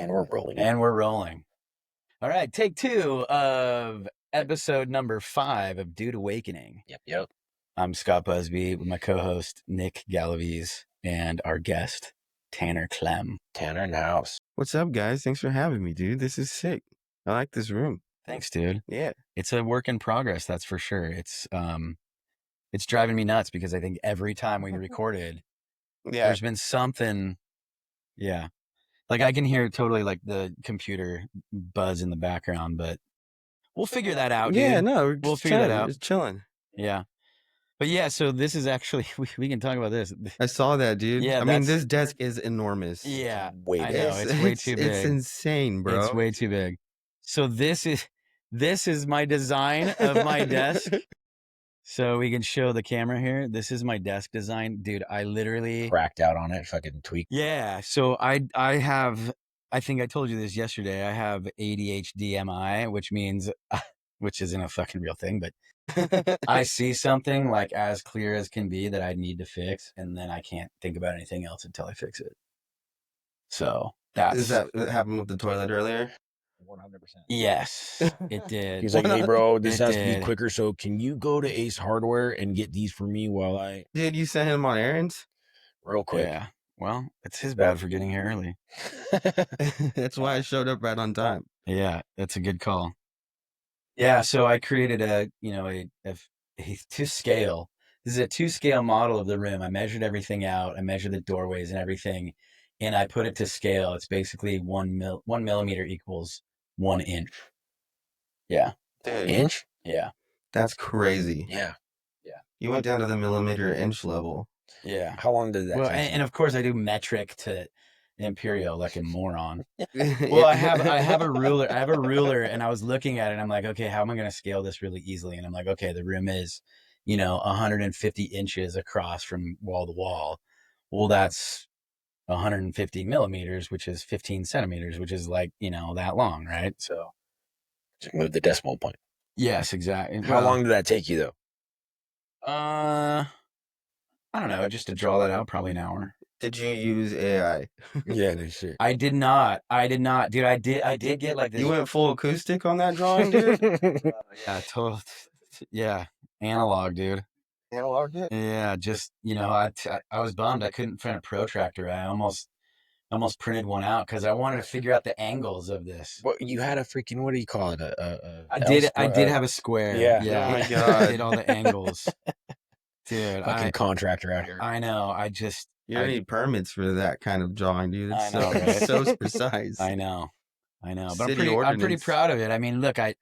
And we're rolling. And we're rolling. All right, take 2 of episode number 5 of Dude Awakening. Yep. I'm Scott Busby with my co-host Nick Galaviz and our guest Tanner Klemm. Tanner in the house. What's up, guys? Thanks for having me, dude. This is sick. I like this room. Thanks, dude. Yeah. It's a work in progress, that's for sure. It's driving me nuts because I think every time we recorded, there's been something. Yeah. Like I can hear totally like the computer buzz in the background, but we'll figure that out, dude. Yeah, no, we'll figure that out. Just chilling. Yeah. But yeah, so this is actually, we can talk about this. I saw that, dude. Yeah, I mean, this desk is enormous. Yeah. Way I big. know, it's way too big. It's insane, bro. It's way too big. So this is my design of my desk. So we can show the camera here. This is my desk design. Dude, I literally Cracked out on it, fucking tweaked. Yeah. So I think I told you this yesterday. I have ADHD-MI, which means, which isn't a fucking real thing, but I see something like as clear as can be that I need to fix, and then I can't think about anything else until I fix it. So Is that what happened with the toilet earlier? 100%. Yes, it did. He's like, hey, bro, this It has to did. be quicker, so can you go to Ace Hardware and get these for me while I... Dude, you sent him on errands? Real quick. Yeah. Well, it's his bad for getting here early. That's why I showed up right on time. Yeah, that's a good call. Yeah, so I created a to scale. This is a 2-scale model of the room. I measured everything out. I measured the doorways and everything, and I put it to scale. It's basically 1 millimeter equals 1 inch. Yeah. Dude, Inch? Yeah. that's crazy. Yeah. You went down to the millimeter inch level. Yeah. How long did that Well, take? and of course I do metric to imperial like a moron. Well, I have a ruler. I have a ruler, and I was looking at it, and I'm like, okay, how am I going to scale this really easily? And I'm like, okay, the room is, 150 inches across from wall to wall. Well, that's 150 millimeters, which is 15 centimeters, which is like, that long, right? So Just move the decimal point. yes, exactly. How long did that take you, though? I don't know. Just to draw that out, probably an hour. Did you use AI? Yeah, they should. I did not, dude. I did get like this. You went full acoustic on that drawing, dude? Yeah, total. Yeah, analog, dude. Analog it? Yeah, just I was bummed I couldn't print a protractor. I almost printed one out because I wanted to figure out the angles of this. Well, you had a freaking, what do you call it? I did have a square. Yeah. Oh my I God. did all the angles, dude. Fucking contractor out here. I know. You don't need permits for that kind of drawing, dude. It's I know, right? so precise. I know. But I'm City pretty ordinance. proud of it. I mean, look, I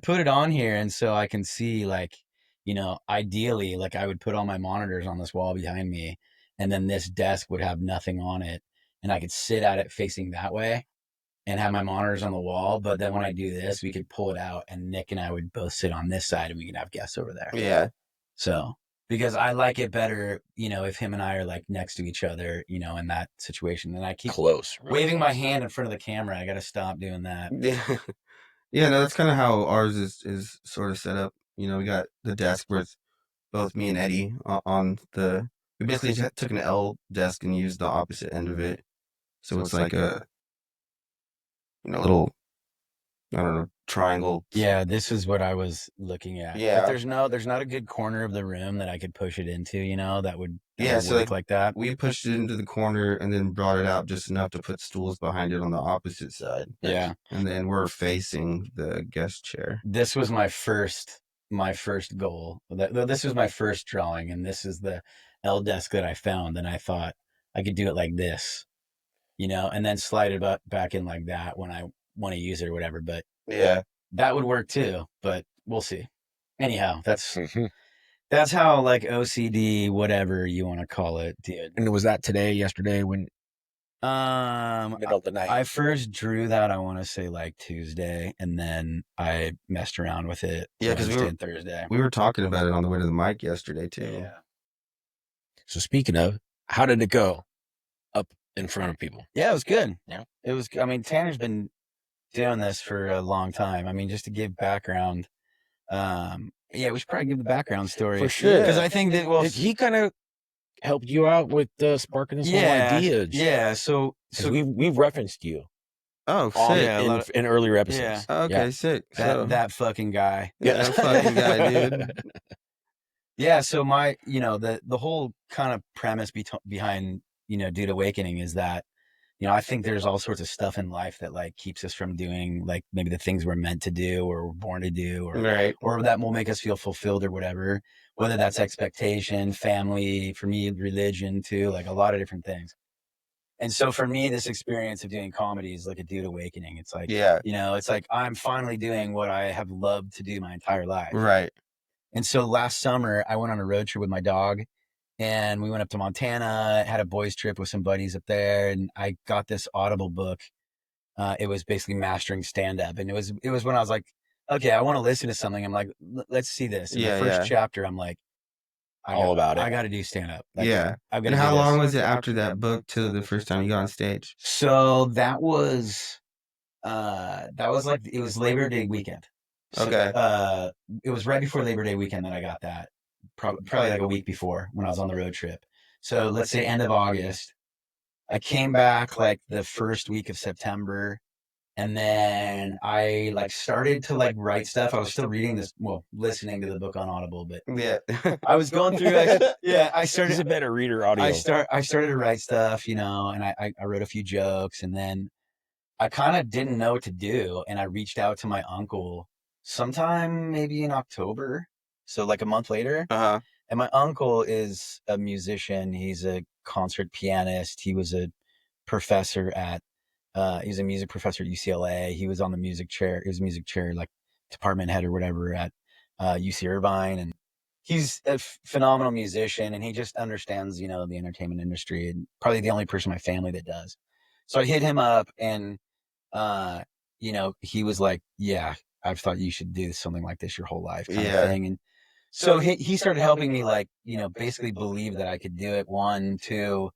put it on here, and so I can see, like, ideally, like, I would put all my monitors on this wall behind me, and then this desk would have nothing on it, and I could sit at it facing that way and have my monitors on the wall. But then when I do this, we could pull it out, and Nick and I would both sit on this side, and we could have guests over there. Yeah. So, because I like it better, if him and I are like next to each other, in that situation. And I keep Close. Right? waving my hand in front of the camera. I got to stop doing that. Yeah, no, that's kind of how ours is sort of set up. We got the desk with both me and Eddie on the... We basically just took an L desk and used the opposite end of it. So it's like a little, I don't know, triangle. Yeah, this is what I was looking at. Yeah. But there's not a good corner of the room that I could push it into, that would So work like that. We pushed it into the corner and then brought it out just enough to put stools behind it on the opposite side. Yeah. And then we're facing the guest chair. This was my first goal. This was my first drawing, and this is the L desk that I found, and I thought I could do it like this, and then slide it back in like that when I want to use it or whatever. But Yeah. that would work too, but we'll see. Anyhow, that's how, like, OCD, whatever you want to call it, dude. And was that today, yesterday, when... middle of the night? I first drew that, I want to say, like, Tuesday, and then I messed around with it. Yeah, 'cause Wednesday and Thursday. We were talking about it on the way to the mic yesterday, too. Yeah. So speaking of, how did it go up in front of people? Yeah, it was good. Yeah. It was, Tanner's been doing this for a long time. I mean, just to give background, yeah, we should probably give the background story. For sure. Because I think that, Did he kind of helped you out with sparking this whole idea? Yeah, so we've referenced you. Oh, on sick. Yeah, in earlier episodes. Yeah. Okay, sick. So that fucking guy. yeah, that fucking guy, dude. Yeah, so my, the whole kind of premise behind, Dude Awakening is that, I think there's all sorts of stuff in life that like keeps us from doing like maybe the things we're meant to do or we're born to do Right. or that will make us feel fulfilled or whatever, whether that's expectation, family, for me, religion too, like a lot of different things. And so for me, this experience of doing comedy is like a Dude Awakening. It's like, Yeah. it's like I'm finally doing what I have loved to do my entire life. Right. And so last summer, I went on a road trip with my dog and we went up to Montana, had a boys trip with some buddies up there. And I got this Audible book. It was basically mastering stand-up. And it was when I was like, okay, I want to listen to something. I'm like, let's see this. And the first chapter, I'm like, all about it. I got to do stand-up. Like, yeah. I've got And to how do long this. was it after that book to the first time you got on stage? So that was like, it was Labor Day weekend. So, Okay. it was right before Labor Day weekend that I got that. Probably like a week before when I was on the road trip. So let's say end of August. I came back like the first week of September. And then I like started to like write stuff. I was still reading this, listening to the book on Audible, but Yeah. I was going through I started. He's a better reader audio. I started to write stuff, and I wrote a few jokes, and then I kind of didn't know what to do. And I reached out to my uncle sometime maybe in October. So like a month later. Uh-huh. And my uncle is a musician. He's a concert pianist. He was a professor he's a music professor at UCLA. He was on the music chair. He was music chair, like department head or whatever at UC Irvine. And he's a phenomenal musician and he just understands, the entertainment industry and probably the only person in my family that does. So I hit him up and, he was like, yeah, I've thought you should do something like this your whole life kind of thing. And so he started helping me like, basically believe that I could do it. 1, 2,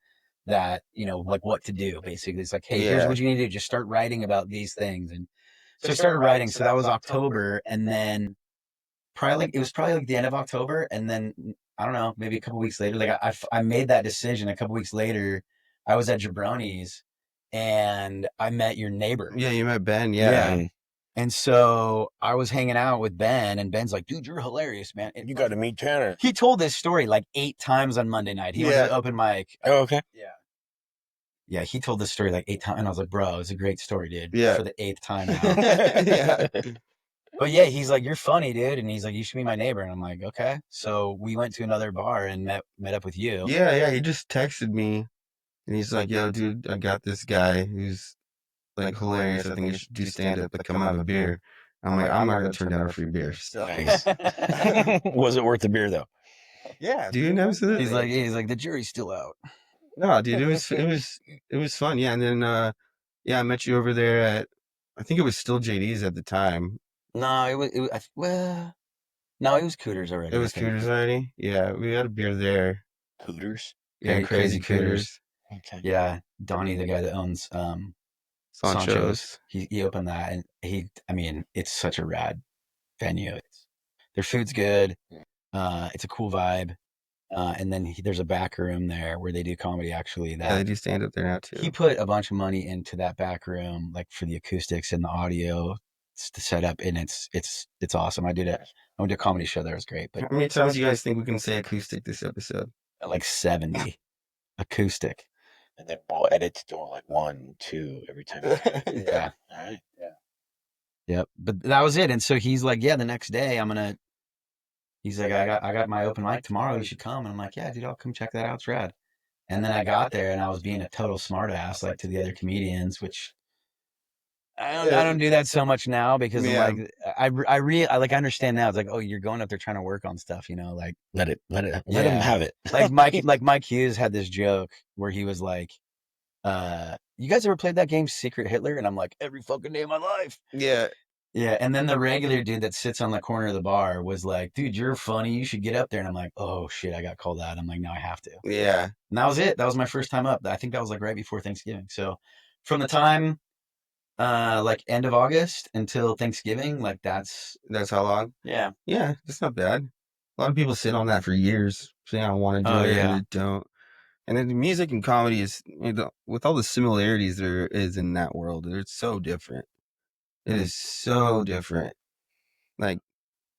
that, like what to do basically. It's like, hey, here's what you need to do. Just start writing about these things. And so I started writing. So that was October. And then it was probably like the end of October. And then I don't know, maybe a couple weeks later, like I made that decision. A couple weeks later, I was at Jabroni's and I met your neighbor. Yeah, you met Ben. Yeah. And so I was hanging out with Ben and Ben's like, dude, you're hilarious, man. And you got to meet Tanner. He told this story like 8 times on Monday night. He was at open mic. Oh, okay. Yeah, he told this story like 8 times. And I was like, bro, it's a great story, dude. Yeah. For the 8th time now. But yeah, he's like, you're funny, dude. And he's like, you should be my neighbor. And I'm like, okay. So we went to another bar and met up with you. Yeah. He just texted me and he's like, yo, dude, I got this guy who's like hilarious. I think you should do stand up, but come have a beer. I'm like, I'm not going to turn down a free beer. So. Nice. Was it worth the beer though? Yeah, dude, absolutely. He's like, the jury's still out. No, dude, it was fun. Yeah. And then, I met you over there at, I think it was still JD's at the time. No, it was Cooters already. It was Cooters already? Yeah, we had a beer there. Cooters? Yeah, Crazy Cooters. Okay. Yeah, Donnie, the guy that owns Sancho's, he opened that, and it's such a rad venue. Their food's good. It's a cool vibe. And then there's a back room there where they do comedy. Actually, they do stand up there now too. He put a bunch of money into that back room, like for the acoustics and the audio to set up, and it's awesome. I went to a comedy show there. It was great. But how many times do you guys think we can say acoustic this episode? Like 70 acoustic. And then we'll edit to doing like 1, 2 every time. Yeah. All right. Yeah. Yep. But that was it. And so he's like, yeah, the next day he's like, I got my open mic tomorrow. You should come. And I'm like, yeah, dude, I'll come check that out. It's rad. And then I got there and I was being a total smartass, like to the other comedians, which I don't do that so much now because like I understand now. It's like, oh, you're going up there trying to work on stuff, like let him have it. Like Mike Hughes had this joke where he was like, you guys ever played that game Secret Hitler? And I'm like, every fucking day of my life. Yeah. Yeah. And then the regular dude that sits on the corner of the bar was like, dude, you're funny. You should get up there. And I'm like, oh shit, I got called out. I'm like, no, I have to. Yeah. And that was it. That was my first time up. I think that was like right before Thanksgiving. So from the time, like end of August until Thanksgiving, like that's how long? Yeah. Yeah. That's not bad. A lot of people sit on that for years. Saying I want to do it and they don't. And then music and comedy is, with all the similarities there is in that world, it's so different. It is so different. Like,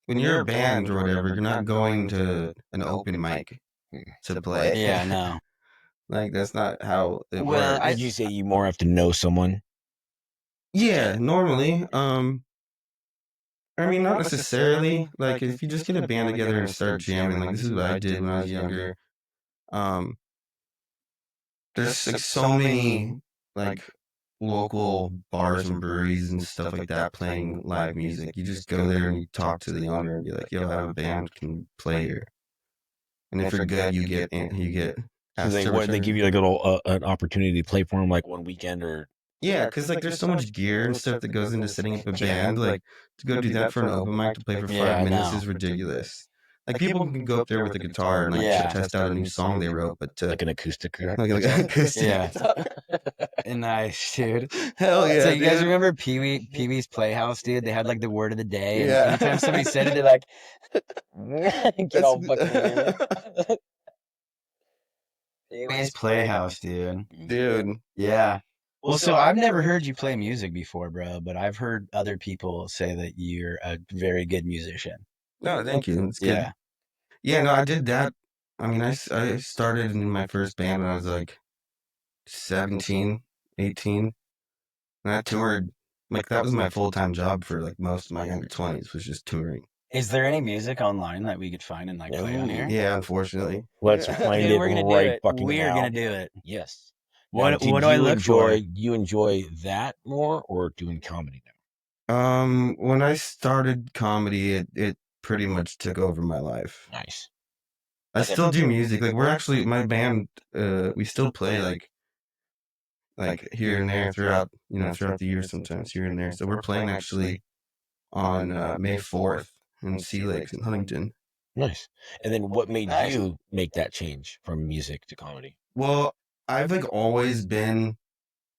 when you're a band or whatever, you're not going to an open mic to play. Yeah, no. Like, that's not how it Well, works. Would you say you more have to know someone? Yeah, normally. I mean, not necessarily. Like, if you just get a band together and start jamming, like this is what I did when I was younger. There's like so many like local bars and breweries and stuff like that playing live music. You just go there and you talk to the owner and be like, "Yo, I have a band, can play here." And if you're good, you get So they give you like a little an opportunity to play for them like one weekend or. Yeah, because like there's so much gear and stuff that goes into setting up a band. Like to go do that for an open mic to play for 5 minutes is ridiculous. Like people can go up there with a guitar and like test out a new song they wrote, but Like an acoustic. like acoustic. Yeah. Nice, dude. Hell yeah. So you guys dude. remember Pee-wee's Playhouse, dude? They had like the word of the day. And Yeah. anytime somebody said it, they're like, get all fucking Pee-wee's Playhouse, dude. Dude. Yeah. Well, so I've never heard you play music before, bro, but I've heard other people say that you're a very good musician. No, thank you. It's good. Yeah. Yeah, no, I did that. I mean, I started in my first band when I was like 17, 18. And I toured, like that was my full-time job for like most of my younger 20s, was just touring. Is there any music online that we could find and like play on here? Yeah, unfortunately. Let's find Dude, it we're gonna right do it. fucking We are now. gonna do it. Yes. What Now, do did I you look for? You enjoy that more or doing comedy now? When I started comedy, it pretty much took over my life. Nice. I still do music. Like we're actually my band. We still play like here and there throughout the year sometimes here and there. So we're playing actually on May 4th in Sea Lakes in Huntington. Nice. And then what made you make that change from music to comedy? Well, I've like always been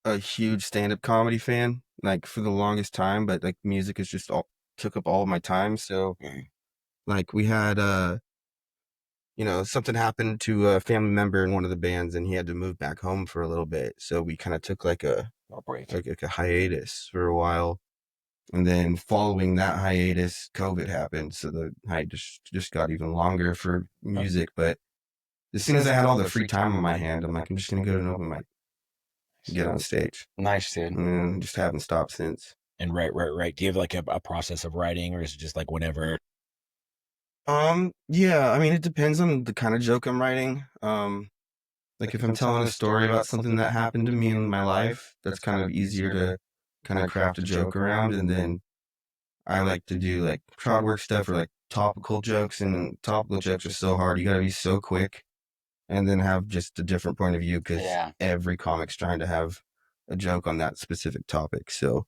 a huge stand-up comedy fan, like for the longest time, but like music has just took up all of my time. So like we had something happened to a family member in one of the bands and he had to move back home for a little bit. So we kind of took like a break, like a hiatus for a while. And then following that hiatus, COVID happened. So the hiatus just got even longer for music. But as soon as I had all the free time on my hand, I'm like, I'm just going to go to an open mic and get on stage. Nice, dude. And just haven't stopped since. And right. Do you have like a process of writing or is it just like whenever? Yeah, I mean, it depends on the kind of joke I'm writing. Like if I'm telling a story about something that happened to me in my life, that's kind of easier to kind of craft a joke around. And then I like to do like crowd work stuff or like topical jokes, and topical jokes are so hard. You got to be so quick and then have just a different point of view because every comic's trying to have a joke on that specific topic. So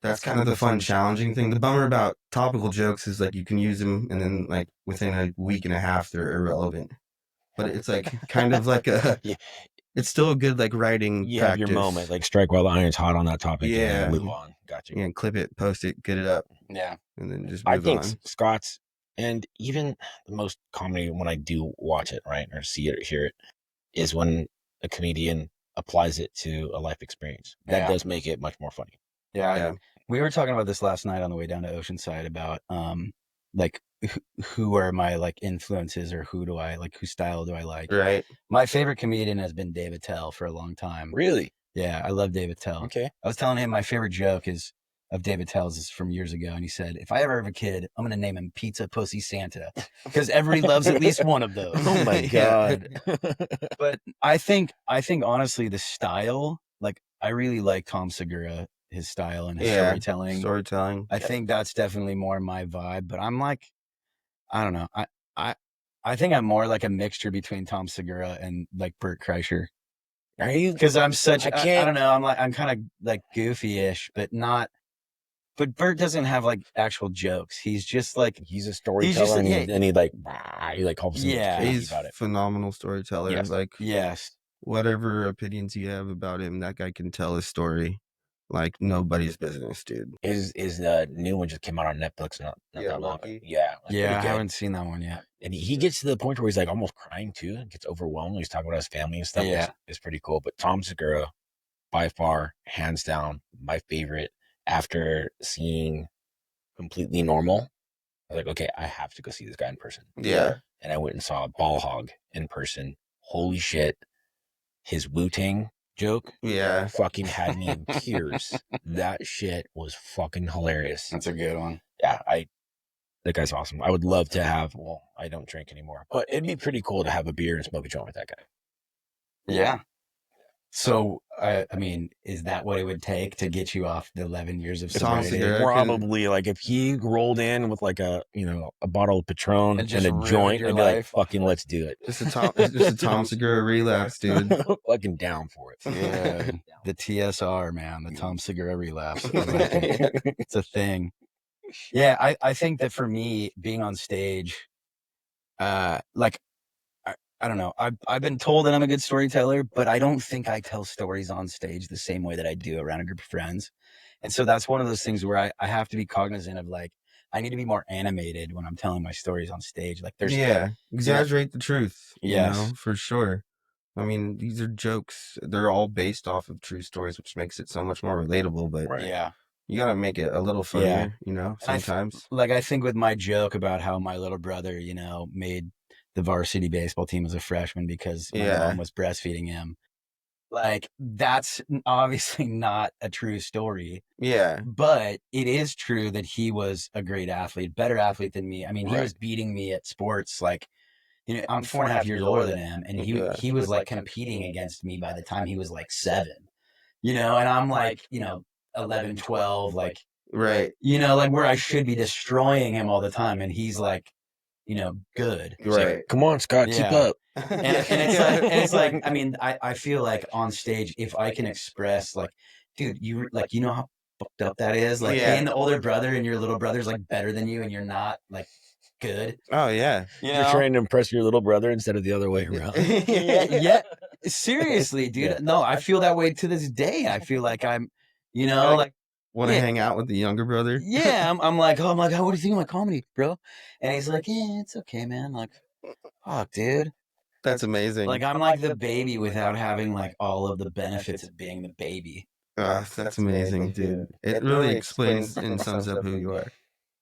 that's kind of the fun, challenging thing. The bummer about topical jokes is like you can use them and then like within a week and a half, they're irrelevant. But it's like kind of like it's still a good like writing You practice. have your moment, like strike while the iron's hot on that topic. Yeah. And move on. Gotcha. Yeah, clip it, post it, get it up. Yeah. And then just move I think on. Scott's, and even the most comedy when I do watch it, right, or see it or hear it, is when a comedian applies it to a life experience. That does make it much more funny. Yeah. We were talking about this last night on the way down to Oceanside about like who are my like influences or who style do I like? Right. My favorite comedian has been Dave Attell for a long time. Really? Yeah, I love Dave Attell. Okay. I was telling him my favorite joke of Dave Attell's is from years ago, and he said, if I ever have a kid, I'm gonna name him Pizza Pussy Santa because everybody loves at least one of those. Oh my god. But I think honestly the style, like I really like Tom Segura, his style and his storytelling. I think that's definitely more my vibe, but I'm like, I don't know. I think I'm more like a mixture between Tom Segura and like Bert Kreischer. Are you? Because I'm such, I don't know. I'm kind of like goofy-ish, but not. But Bert doesn't have like actual jokes. He's just like he's a storyteller, and he like helps. He's about it. Phenomenal storyteller. Yes. Like yes, whatever opinions you have about him, that guy can tell his story like nobody's business, dude. Is the new one just came out on Netflix not that long ago. Yeah. Yeah, I haven't seen that one yet. And he gets to the point where he's like almost crying too. He gets overwhelmed. He's talking about his family and stuff. Yeah. It's pretty cool. But Tom Segura, by far, hands down, my favorite. After seeing Completely Normal, I was like, okay, I have to go see this guy in person. Yeah. And I went and saw Ball Hog in person. Holy shit. His Wu-Tang joke fucking had me in tears. That shit was fucking hilarious. That's a good one. Yeah, that guy's awesome. I would love to have, well, I don't drink anymore, but it'd be pretty cool to have a beer and smoke a joint with that guy. Yeah. So, I mean, is that what it would take to get you off the 11 years of sobriety? Probably, like, if he rolled in with like a bottle of Patron and a joint, I'd be like, fucking let's do it. Just a Tom Segura relapse, dude. Fucking down for it. Yeah. The TSR, man, the Tom Segura relapse. It's a thing. Yeah, I think that for me, being on stage, like, I don't know. I've been told that I'm a good storyteller, but I don't think I tell stories on stage the same way that I do around a group of friends. And so that's one of those things where I have to be cognizant of, like, I need to be more animated when I'm telling my stories on stage. Like, there's exaggerate the truth. Yes. You know, for sure. I mean, these are jokes. They're all based off of true stories, which makes it so much more relatable. But you gotta make it a little funnier, you know, sometimes. I think with my joke about how my little brother, made the varsity baseball team as a freshman because my mom was breastfeeding him. Like, that's obviously not a true story. Yeah. But it is true that he was a great athlete, better athlete than me. I mean, he was beating me at sports. Like, I'm 4.5 years older than him, and he was like competing against me by the time he was like 7. And I'm like, 11, 12, like, right. Like where I should be destroying him all the time. And he's like, good. Right. Like, come on, Scott, keep up. And it's like, I mean, I feel like on stage, if I can express, like, dude, you know how fucked up that is? Like, being the older brother and your little brother's like better than you and you're not, like, good. Oh, yeah. You're trying to impress your little brother instead of the other way around. Yeah. Seriously, dude. Yeah. No, I feel that way to this day. I feel like I'm, like, want to hang out with the younger brother? Yeah, I'm like, oh, what do you think of my comedy, bro? And he's like, yeah, it's okay, man. Like, fuck, dude. That's amazing. Like, I'm like the baby without having like all of the benefits of being the baby. That's amazing, dude. It really explains and sums up who you are.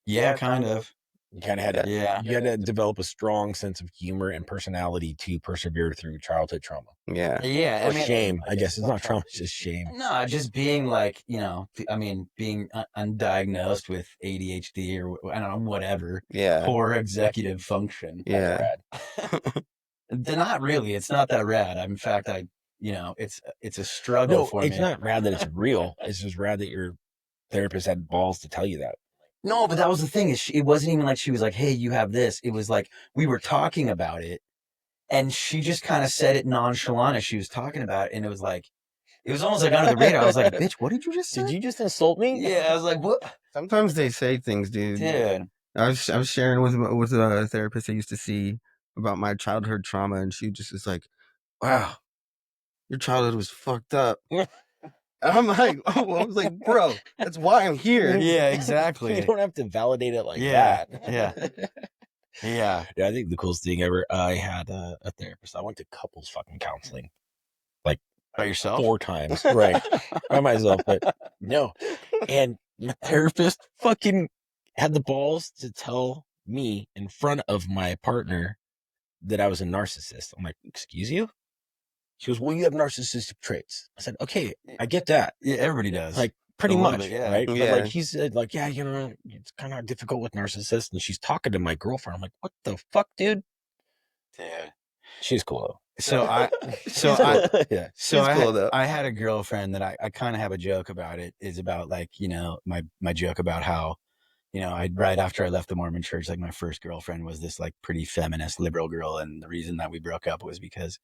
Yeah, kind of. You kind of had to, you had to develop a strong sense of humor and personality to persevere through childhood trauma. Yeah. Yeah. Or shame, I guess. It's not trauma, it's just shame. No, just being like, being undiagnosed with ADHD or I don't know, whatever. Yeah. Poor executive function. Yeah. Not really. It's not that rad. In fact, it's a struggle for me. It's not rad that it's real. It's just rad that your therapist had balls to tell you that. No, but that was the thing. It wasn't even like she was like, hey, you have this. It was like we were talking about it, and she just kind of said it nonchalant as she was talking about it, and it was almost like under the radar. I was like, bitch, what did you just say? Did you just insult me? Yeah, I was like, what? Sometimes they say things, dude. I was sharing with a therapist I used to see about my childhood trauma, and she just was like, wow, your childhood was fucked up. And I'm like, I was like, bro, that's why I'm here. Yeah, exactly. You don't have to validate it like that. Yeah. Yeah, I think the coolest thing ever, I had a therapist. I went to couples fucking counseling. Like, by yourself? 4 times. Right. By myself, but no. And my therapist fucking had the balls to tell me in front of my partner that I was a narcissist. I'm like, excuse you? She goes, well, you have narcissistic traits. I said, okay, I get that. Yeah, everybody does. Like, pretty much, bit, yeah. right? Yeah. But like, he said, like, yeah, it's kind of difficult with narcissists. And she's talking to my girlfriend. I'm like, what the fuck, dude? Dude. She's cool, though. I had a girlfriend that I kind of have a joke about. It is about, like, my joke about how, right after I left the Mormon church, like, my first girlfriend was this, like, pretty feminist liberal girl. And the reason that we broke up was because,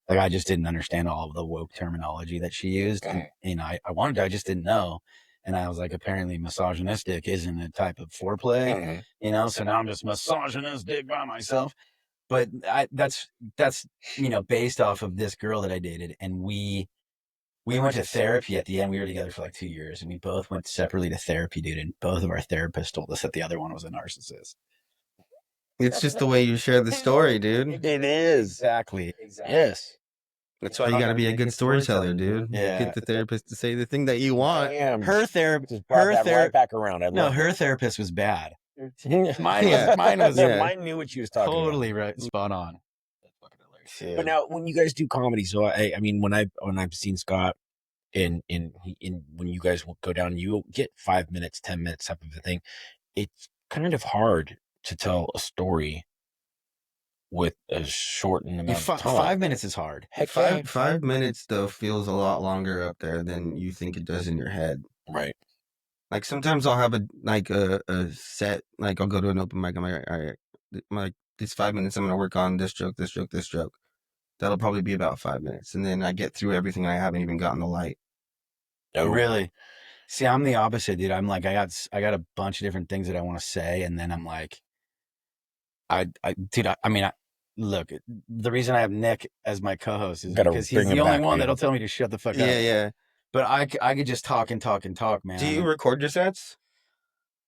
like, I just didn't understand all of the woke terminology that she used. And I wanted to, I just didn't know. And I was like, apparently misogynistic isn't a type of foreplay, so now I'm just misogynistic by myself. But that's based off of this girl that I dated. And we we went to therapy at the end. We were together for like 2 years, and we both went separately to therapy, dude. And both of our therapists told us that the other one was a narcissist. It's just the way you share the story, dude. It is. Exactly. Yes. That's why you got to be a good storyteller, dude. Yeah. Get the therapist to say the thing that you want. Damn. Her therapist. Just brought that right back around. I No, love her it. therapist was bad. Mine Yeah. was. Mine was. Yeah. Mine knew what she was talking about. Totally right. Spot on. But now, when you guys do comedy, so I mean, when I've seen Scott, in when you guys will go down, you get 5 minutes, 10 minutes type of a thing. It's kind of hard to tell a story with a shortened amount of time. 5 minutes is hard. Heck, Five minutes though feels a lot longer up there than you think it does in your head. right. Like sometimes I'll have a set, like I'll go to an open mic. I'm like, all right, these 5 minutes I'm gonna work on this joke, this joke, this joke. That'll probably be about 5 minutes, and then I get through everything. And I haven't even gotten the light. Oh, Really? See, I'm the opposite, dude. I'm like, I got a bunch of different things that I want to say, and then I'm like, look, the reason I have Nick as my co-host is Gotta because he's bring him the only back, one dude. that'll tell me to shut the fuck up. Yeah. But I could just talk and talk and talk, man. Do you record your sets?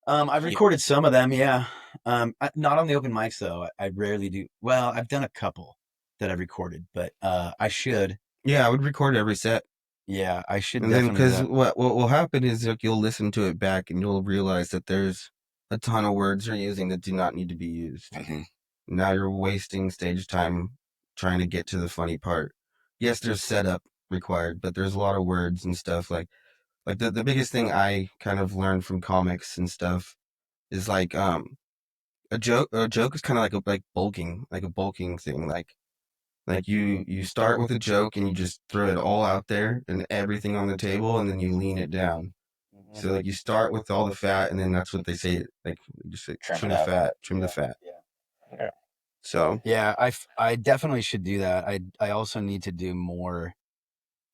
I've recorded some of them, yeah. Not on the open mics though. I rarely do. Well, I've done a couple that I've recorded, but I should. Yeah, I would record every set. Yeah, I should. And then, definitely because do that. what will happen is like you'll listen to it back and you'll realize that there's a ton of words you're using that do not need to be used. Mhm. Now you're wasting stage time trying to get to the funny part. Yes, there's setup required, but there's a lot of words and stuff. Like the biggest thing I kind of learned from comics and stuff is like a joke is kind of like a bulking thing. Like you start with a joke and you just throw it all out there and everything on the table, and then you lean it down. So like you start with all the fat, and then that's what they say. Like just like, trim the fat, trim the fat. Yeah. So Yeah, I definitely should do that. I also need to do more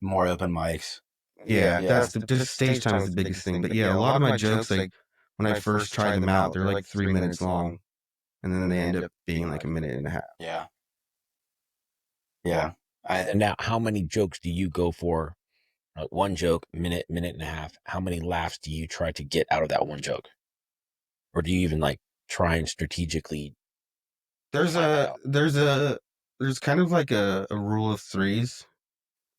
open mics. yeah, Yeah. that's just stage time is the biggest thing. But yeah, a lot of my jokes, like when I first tried them out, they're like 3 minutes long, and then they end up being like a minute and a half. Yeah. Yeah. And now, how many jokes do you go for? Like one joke, minute and a half. How many laughs do you try to get out of that one joke? Or do you even like try and strategically? There's kind of like a rule of threes,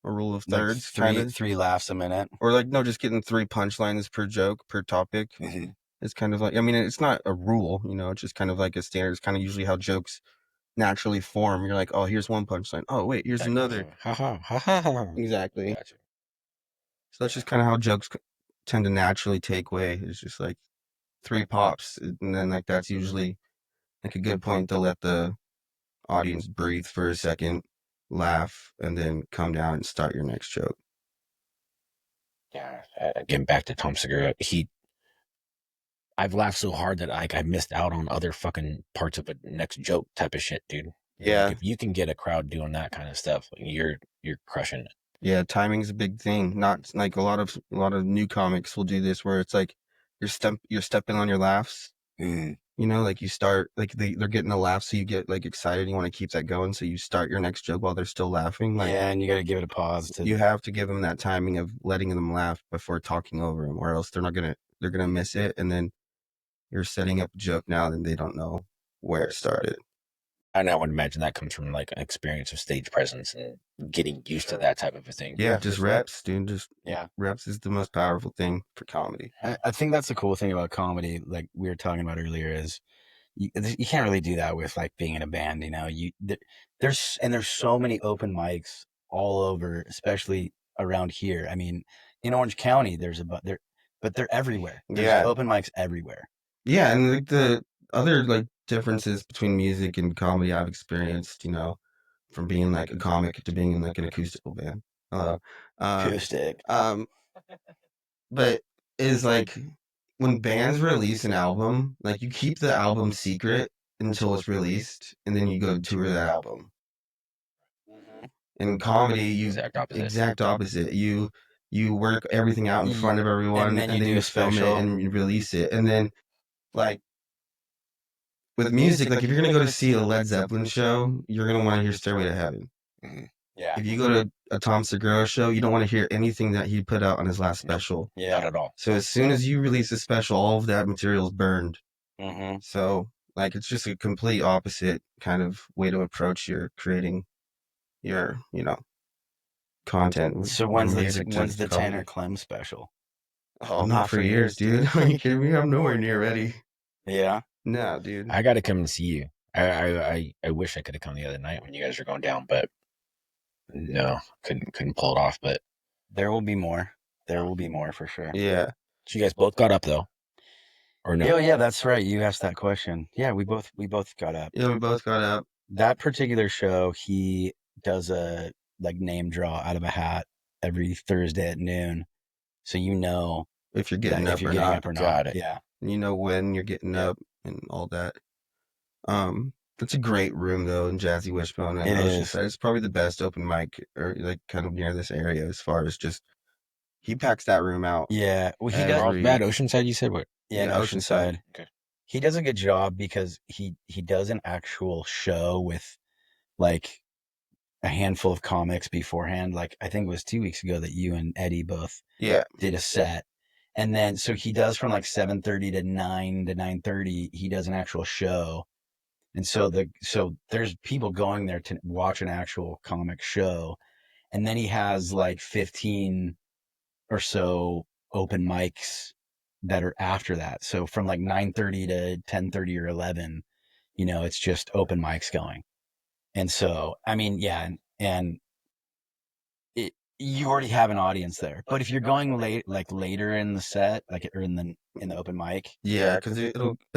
a rule of Like thirds, kind of. 3 laughs a minute. Or like, no, just getting 3 punchlines per joke, per topic. Mhm. It's kind of like, I mean, it's not a rule, it's just kind of like a standard. It's kind of usually how jokes naturally form. You're like, oh, here's one punchline. Oh, wait, here's another. Ha ha ha ha ha. Exactly. Gotcha. So that's just kind of how jokes tend to naturally take way. It's just like 3 pops. And then like, that's usually like a good point to let the audience breathe for a second, laugh, and then come down and start your next joke. Yeah. Getting back to Tom Segura, I've laughed so hard that I missed out on other fucking parts of a next joke type of shit, dude. Yeah. Like, if you can get a crowd doing that kind of stuff, like, you're crushing it. Yeah, timing's a big thing. Not like a lot of new comics will do this where it's like you're stepping on your laughs. Like you start like they're getting a laugh, so you get like excited. You want to keep that going, so you start your next joke while they're still laughing. Like, yeah, and you got to give it a pause. You have to give them that timing of letting them laugh before talking over them, or else they're gonna miss it, and then you're setting up a joke now, then they don't know where it started. And I would imagine that comes from like an experience of stage presence and getting used to that type of a thing. Yeah, just reps, dude. Yeah. Reps is the most powerful thing for comedy. I think that's the cool thing about comedy, like we were talking about earlier, is you can't really do that with like being in a band. There's so many open mics all over, especially around here. I mean, in Orange County, but they're everywhere. There's open mics everywhere. Yeah, and like the other like differences between music and comedy I've experienced, from being like a comic to being in like an acoustical band. Acoustic. But is like when bands release an album, like you keep the album secret until it's released, and then you go tour the album. In comedy, you exact opposite. You work everything out in front of everyone, and then you film it and you release it, and then like. With music, like if you're gonna go to see a Led Zeppelin show, you're gonna want to hear "Stairway to Heaven." Yeah. If you go to a Tom Segura show, you don't want to hear anything that he put out on his last special. Not at all. So as soon as you release a special, all of that material is burned. Mm-hmm. So like it's just a complete opposite kind of way to approach your creating your, content. So when's the Tanner Klemm special? Oh, not for years, dude. Are you kidding me? I'm nowhere near ready. Yeah. No, dude. I got to come and see you. I wish I could have come the other night when you guys were going down, but no, couldn't pull it off. But there will be more. There will be more for sure. Yeah. So you guys both got up though, or no? Yeah, that's right. You asked that question. Yeah, we both got up. Yeah, we both got up. That particular show, he does a like name draw out of a hat every Thursday at noon, so you know if you're getting up or not. Got it. Yeah. You know when you're getting up and all that. It's a great room though in Jazzy Wishbone. It is. It's probably the best open mic or like kind of near this area as far as just he packs that room out. Yeah. Well, he does. Bad Oceanside, you said what? Yeah, Oceanside. Okay. He does a good job because he does an actual show with like a handful of comics beforehand. Like I think it was 2 weeks ago that you and Eddie both did a set. And then so he does from like 7:30 to 9 to 9:30, he does an actual show. And so there's people going there to watch an actual comic show. And then he has like 15 or so open mics that are after that. So from like 9:30 to 10:30 or 11, it's just open mics going. And so, I mean, yeah, and you already have an audience there. But if you're going later in the set, like or in the open mic, yeah, because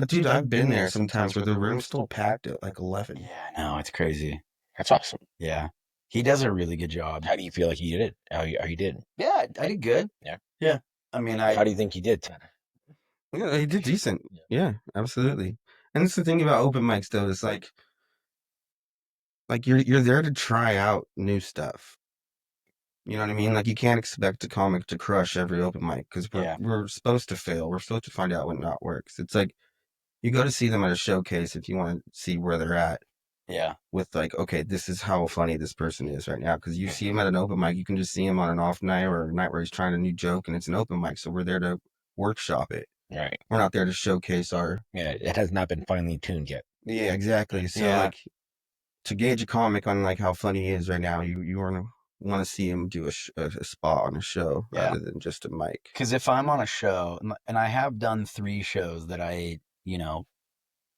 dude, I've been there sometimes where the room's still packed at like 11. Yeah, no, it's crazy. That's awesome. Yeah, he does a really good job. How do you feel like he did? How you did? Yeah, I did good. Yeah. I mean, how do you think he did, Tanner? Yeah, he did decent. Yeah, absolutely. And it's the thing about open mics though, is like you're there to try out new stuff. You know what I mean? Like you can't expect a comic to crush every open mic because we're supposed to fail. We're supposed to find out what not works. It's like you go to see them at a showcase if you want to see where they're at. Yeah. With like, okay, this is how funny this person is right now. Because you see him at an open mic, you can just see him on an off night or a night where he's trying a new joke and it's an open mic. So we're there to workshop it. Right. We're not there to showcase our. Yeah, it has not been finely tuned yet. Yeah, exactly. So like to gauge a comic on like how funny he is right now, you want to see him do a spot on a show rather than just a mic. Because if I'm on a show, and I have done 3 shows that I'd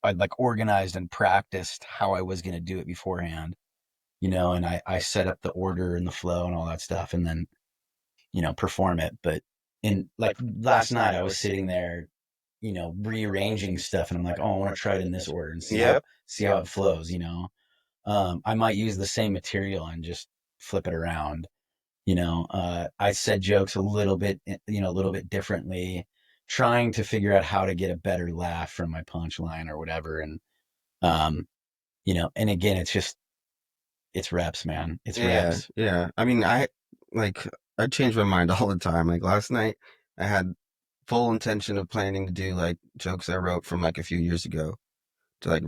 like organized and practiced how I was going to do it beforehand, and I set up the order and the flow and all that stuff and then, perform it. But in like last night, I was sitting there, rearranging stuff and I'm like, oh, I want to try it in this order and see how it flows, I might use the same material and just flip it around. I said jokes a little bit differently, trying to figure out how to get a better laugh from my punchline or whatever. And, and again, it's reps, man. It's reps. Yeah. I mean, I change my mind all the time. Like last night I had full intention of planning to do like jokes I wrote from like a few years ago to like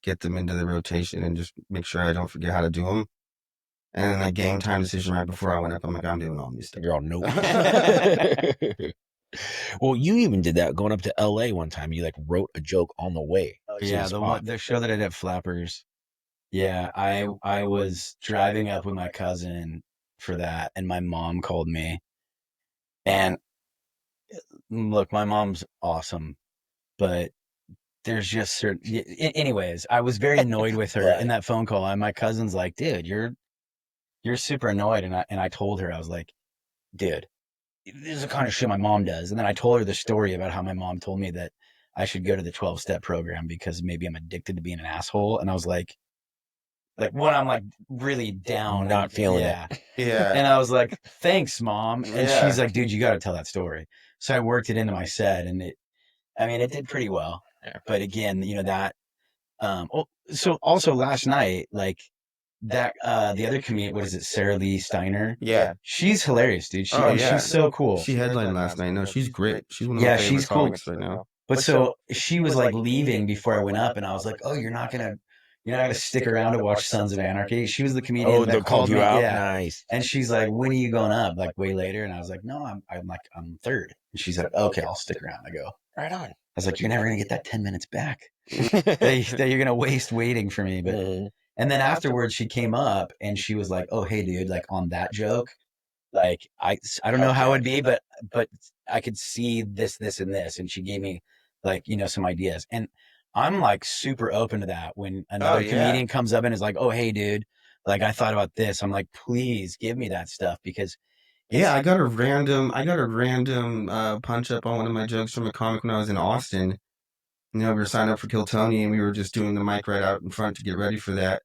get them into the rotation and just make sure I don't forget how to do them. And then like game time decision right before I went up, I'm like, I'm doing all these stuff. You're all nope. Well, you even did that going up to LA one time. You like wrote a joke on the way. Yeah, the show that I did at Flappers. Yeah, I was driving up with my cousin for that, and my mom called me. And look, my mom's awesome, but there's just certain. Anyways, I was very annoyed with her in that phone call, and my cousin's like, "Dude, you're super annoyed," and I told her, I was like, "Dude, this is the kind of shit my mom does." And then I told her the story about how my mom told me that I should go to the 12-step program because maybe I'm addicted to being an asshole. And I was like when I'm like really down, not feeling it. Yeah. And I was like, "Thanks, Mom." And she's like, "Dude, you got to tell that story." So I worked it into my set, and it did pretty well. But again, that. So also last night, like that, the other comedian, what is it, Sarah Lee Steiner? Yeah, she's hilarious, dude. She's so cool. She headlined last night. No, she's great. She's one of my favorite comics right now. But so she was like leaving before I went up, and I was like, "Oh, you're not gonna you're not gonna stick around to watch Sons of Anarchy. She was the comedian Oh, that they called you me, out? yeah. Nice. And she's like, when are you going up? Like way later. And I was like, no, I'm third. And she's like, okay, I'll stick around. I go, Right on. I was like, you're never gonna get that 10 minutes back that you're gonna waste waiting for me. But and then afterwards she came up and she was like, oh hey dude, like on that joke, like I don't know how it'd be, but I could see this and this, and she gave me like, you know, some ideas. And I'm like super open to that when another comedian comes up and is like, oh hey dude, like I thought about this. I'm like, please give me that stuff, because I got a random punch up on one of my jokes from a comic when I was in Austin. You know, we were signed up for Kill Tony, and we were just doing the mic right out in front to get ready for that.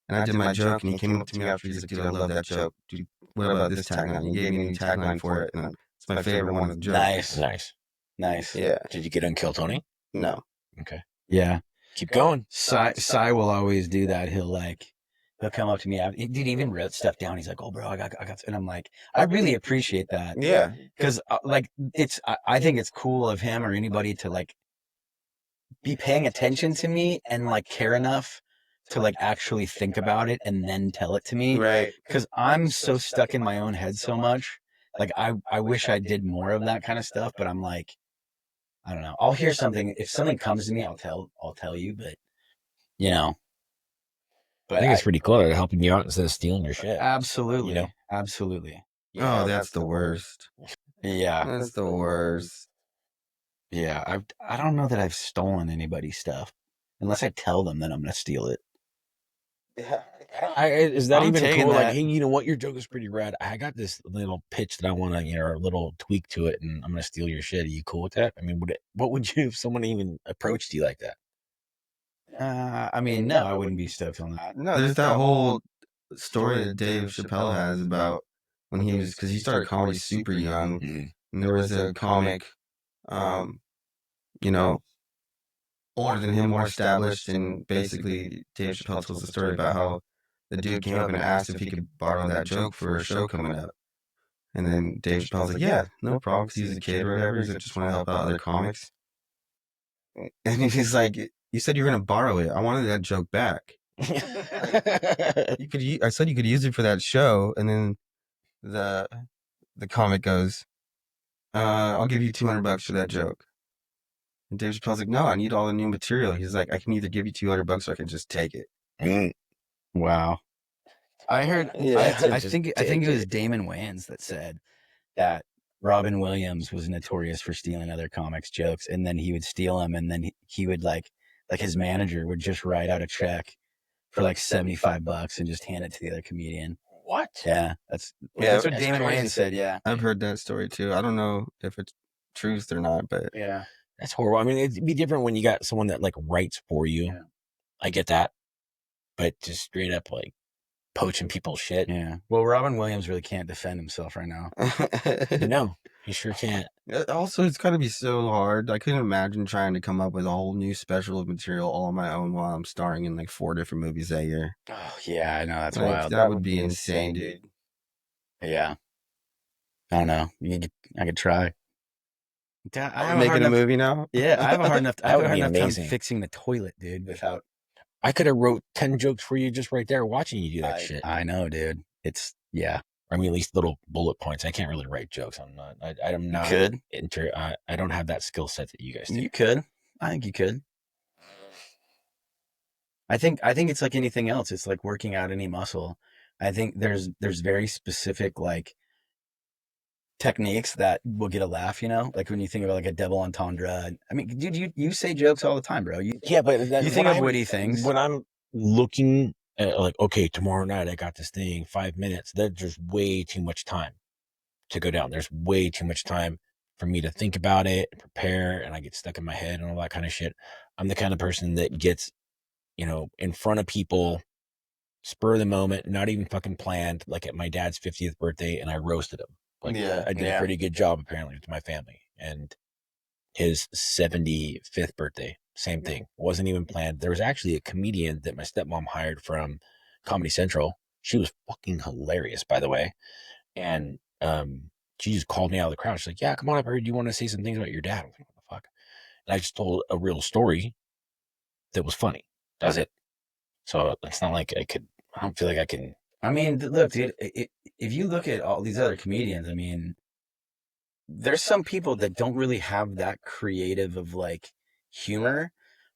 And I did my joke, and he came up to me after. He's like, "Dude, I love that joke. Dude, what about this tagline?" He gave me a new tagline for it, and it's my favorite one of the jokes. Nice. Yeah. Did you get on Kill Tony? No. Okay. Yeah. Keep going. Cy will always do that. He'll come up to me. He even wrote stuff down. He's like, "Oh, bro, I got," and I'm like, I really appreciate that. Yeah. Because I think it's cool of him or anybody to like be paying attention to me and like care enough to like actually think about it and then tell it to me. Right. Because I'm so stuck in my own head so much. Like I wish I did more of that kind of stuff, but I'm like, I don't know. I'll hear something. If something comes to me, I'll tell you, but you know. But I think it's pretty cool. They're helping you out instead of stealing your shit. Absolutely. You know? Absolutely. Oh, that's the worst. Yeah. That's the worst. Yeah. I don't know that I've stolen anybody's stuff. Unless I tell them that I'm going to steal it. Is that I'm even taking cool? that. Like, hey, you know what? Your joke is pretty rad. I got this little pitch that I want to, you know, or a little tweak to it, and I'm going to steal your shit. Are you cool with that? I mean, what would you if someone even approached you like that? I mean, no, I wouldn't be stoked on that. No, there's that whole story that Dave Chappelle has about when he was, because he started comedy super young, and there was a comic, you know, older than him, more established, and basically Dave Chappelle tells the story about how the dude came up and asked if he could borrow that joke for a show coming up. And then Dave Chappelle's like, yeah, no problem, because he was a kid or whatever. He's like, just want to help out other comics. And he's like, you said you were going to borrow it. I wanted that joke back. I said you could use it for that show. And then the comic goes, I'll give you $200 for that joke. And Dave Chappelle's like, no, I need all the new material. He's like, I can either give you $200 or I can just take it. Wow. I heard, Yeah, I think it was Damon Wayans that said that Robin Williams was notorious for stealing other comics' jokes, and then he would steal them, and then he would like his manager would just write out a check for like $75 and just hand it to the other comedian. What? Yeah, that's what Damon Wayans said. Yeah, I've heard that story too. I don't know if it's truth or not, but yeah, that's horrible. I mean, it'd be different when you got someone that like writes for you. Yeah. I get that, but just straight up like poaching people's shit. yeah. Well, Robin Williams really can't defend himself right now. No, he sure can't. Also, it's got to be so hard. I couldn't imagine trying to come up with a whole new special of material all on my own while I'm starring in like 4 different movies that year. Oh yeah, I know, that's Like, wild. that would be insane, dude. Yeah, I don't know. I could try. I'm making a movie now. Yeah, I have a hard enough. I have a hard enough time amazing. fixing the toilet, dude. Without, I could have wrote 10 jokes for you just right there watching you do that shit. I know, dude. It's yeah. I mean, at least little bullet points. I can't really write jokes. I'm not. I'm not. Could. I don't have that skill set that you guys do. You could. I think you could. I think it's like anything else. It's like working out any muscle. I think there's very specific like techniques that will get a laugh, you know? Like when you think about like a double entendre. I mean, dude, you say jokes all the time, bro. Yeah, but you think of witty things. When I'm looking at like, okay, tomorrow night I got this thing, 5 minutes. There's just way too much time to go down. There's way too much time for me to think about it, prepare, and I get stuck in my head and all that kind of shit. I'm the kind of person that gets, you know, in front of people, spur of the moment, not even fucking planned, like at my dad's 50th birthday, and I roasted him. Like, Yeah, I did a pretty good job, apparently, to my family. And his 75th birthday, same thing. Wasn't even planned. There was actually a comedian that my stepmom hired from Comedy Central. She was fucking hilarious, by the way. And she just called me out of the crowd. She's like, yeah, come on up here. Do you want to say some things about your dad? I was like, what the fuck? And I just told a real story that was funny. That's it. So it's not like I don't feel like I can. I mean, look, dude, if you look at all these other comedians, I mean, there's some people that don't really have that creative of like humor,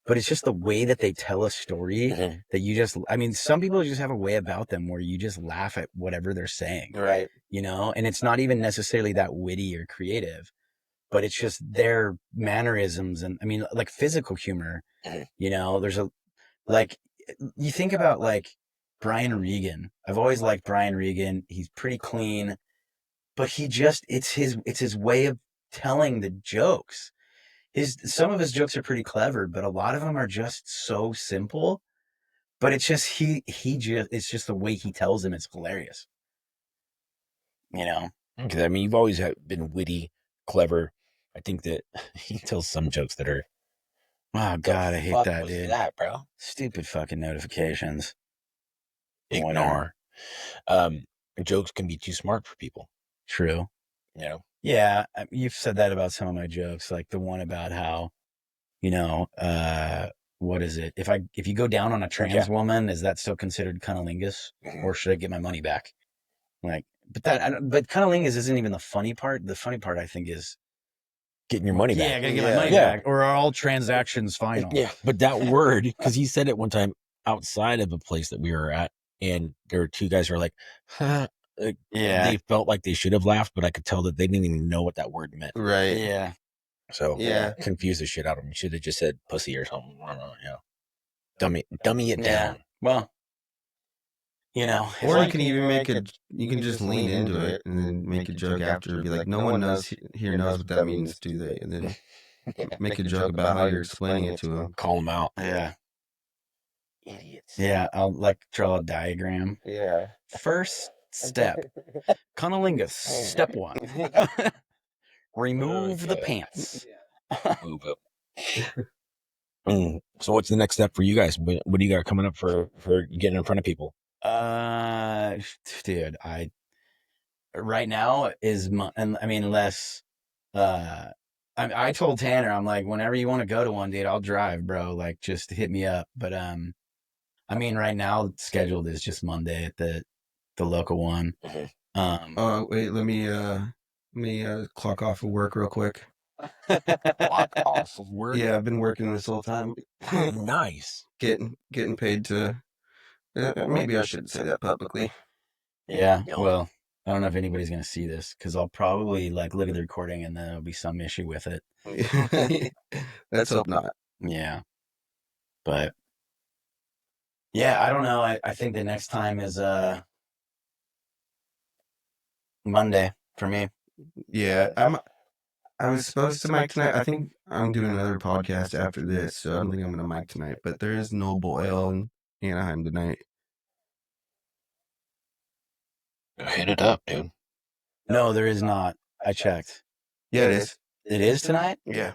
but it's just the way that they tell a story that you just, I mean, some people just have a way about them where you just laugh at whatever they're saying, Right. you know, and it's not even necessarily that witty or creative, but it's just their mannerisms. And I mean, like physical humor, you know, there's like, you think about like Brian Regan. I've always liked Brian Regan. He's pretty clean, but it's his way of telling the jokes. Some of his jokes are pretty clever, but a lot of them are just so simple. But it's just it's just the way he tells them. It's hilarious. You know. Okay, I mean, you've always been witty, clever. I think that he tells some jokes that are. Oh God, I hate that, dude. That, bro? Stupid fucking notifications. Ignore. Jokes can be too smart for people. True. You know. Yeah, you've said that about some of my jokes, like the one about how, you know, what is it? If you go down on a trans woman, is that still considered cunnilingus, or should I get my money back? Like, but cunnilingus isn't even the funny part. The funny part, I think, is getting your money back. Yeah, I gotta get my money back, or are all transactions final? Yeah, but that word, because he said it one time outside of a place that we were at, and there were two guys who were like, huh. They felt like they should have laughed, but I could tell that they didn't even know what that word meant. Right. Yeah. So confused the shit out of them. You should have just said pussy or something. I don't know, you know. Dummy it down. Well, you know, or you can even you can just lean into it and then make a joke after. Be like, no one knows here knows what that means, do they? And then make a joke about how you're explaining it to them. Call them out. Yeah. Idiots. Yeah, I'll like draw a diagram. Yeah. First step, cunnilingus. Step 1, remove the pants. Move up. So what's the next step for you guys? What do you got coming up for getting in front of people? Dude, right now and I mean, unless, I told Tanner, I'm like, whenever you want to go to one, dude, I'll drive, bro. Like, just hit me up. But, I mean, right now scheduled is just Monday at the local one. Oh, wait, let me clock off of work real quick. Clock off of work? Yeah, I've been working this whole time. Nice. Getting paid to. Maybe I shouldn't say that publicly. Yeah, well, I don't know if anybody's going to see this because I'll probably like look at the recording and then there'll be some issue with it. Let's hope not. Yeah. But yeah, I don't know. I think the next time is Monday for me. Yeah, I was supposed to mic tonight. I think I'm doing another podcast after this, so I don't think I'm going to mic tonight. But there is no boil in Anaheim tonight. Hit it up, dude. No, there is not. I checked. Yeah, it is. It is tonight? Yeah.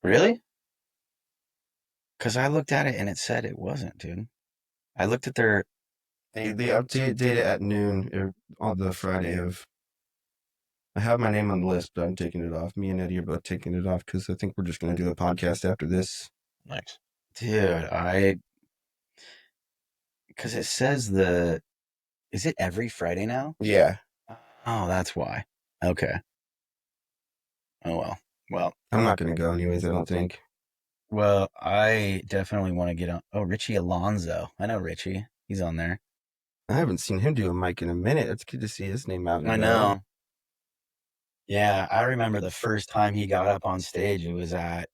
Really? Because I looked at it and it said it wasn't, dude. I looked at their... They update it at noon on the Friday of... I have my name on the list, but I'm taking it off. Me and Eddie are both taking it off because I think we're just going to do a podcast after this. Nice. Dude, because it says is it every Friday now? Yeah. Oh, that's why. Okay. Oh, well. Well, I'm not going to go anyways, I don't think. Well, I definitely want to get on. Oh, Richie Alonzo. I know Richie. He's on there. I haven't seen him do a mic in a minute. It's good to see his name out. I know. Yeah, I remember the first time he got up on stage, it was at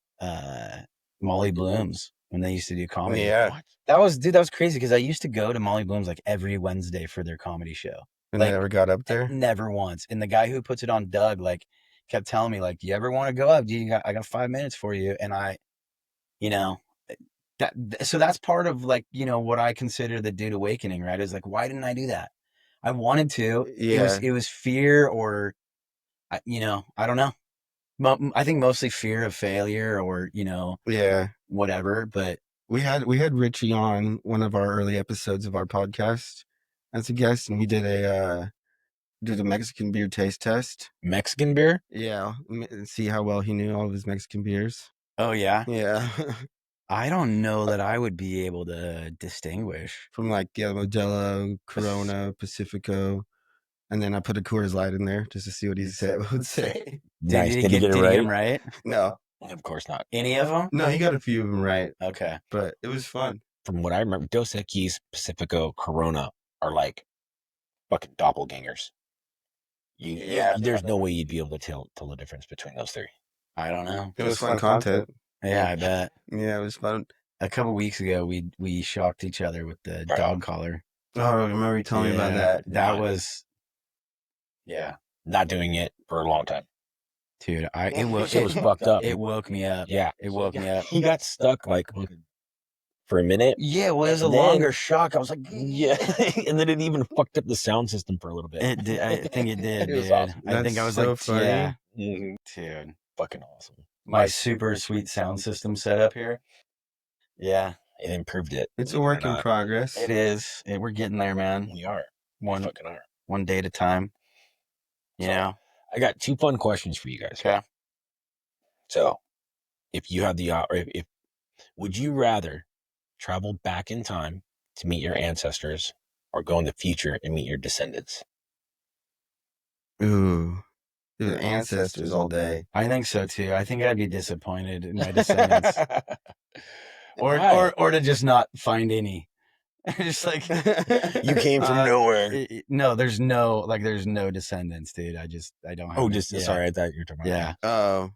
Molly Bloom's when they used to do comedy. Yeah. That was crazy because I used to go to Molly Bloom's like every Wednesday for their comedy show. And they ever got up there? Never once. And the guy who puts it on, Doug, like kept telling me like, do you ever want to go up? I got 5 minutes for you. And you know, so that's part of like, you know, what I consider the dude awakening, right? Is like, why didn't I do that? I wanted to. Yeah. It was fear or, you know, I don't know. I think mostly fear of failure or, you know, whatever. But we had Richie on one of our early episodes of our podcast as a guest, and we did a Mexican beer taste test. Mexican beer? Yeah, see how well he knew all of his Mexican beers. Oh yeah, yeah. I don't know that I would be able to distinguish. From like Modelo, Corona, Pacifico, and then I put a Coors Light in there just to see what he would say. Nice. Did Did he he get it get him right? right? No, Of course not. Any of them? no, he got a few of them right, Okay. but it was fun. From what I remember, Dos Equis, Pacifico, Corona are like fucking doppelgangers. There's no way you'd be able to tell the difference between those three. I don't know. It was fun content. Yeah, I bet. Yeah, it was fun. A couple weeks ago, we shocked each other with the Right. dog collar. Oh, I remember you telling me about that. That was, Not doing it for a long time. dude. It was fucked up. It woke me up. Yeah. It woke me up. He got stuck like for a minute. Yeah, well, it was a And then- longer shock. I was like, Yeah. And then it even fucked up the sound system for a little bit. It did. I think it did, It was dude. awesome. I think I was That's so like, funny. yeah, Mhm. dude. Fucking awesome. My super sweet sound system setup here. Yeah, It improved it. It's a work in progress. it is. We're getting there, man. We are. One Fucking are. one day at a time. You So- know. I got 2 fun questions for you guys. Okay. So, if you have the if would you rather travel back in time to meet your ancestors or go in the future and meet your descendants? Ooh, dude, ancestors all day. I think so too. I think I'd be disappointed in my descendants, Why? or to just not find any. Just like You came from nowhere. No, there's no descendants, dude. I don't have. Oh, any- just yeah. sorry, I thought you were talking about Yeah, Oh,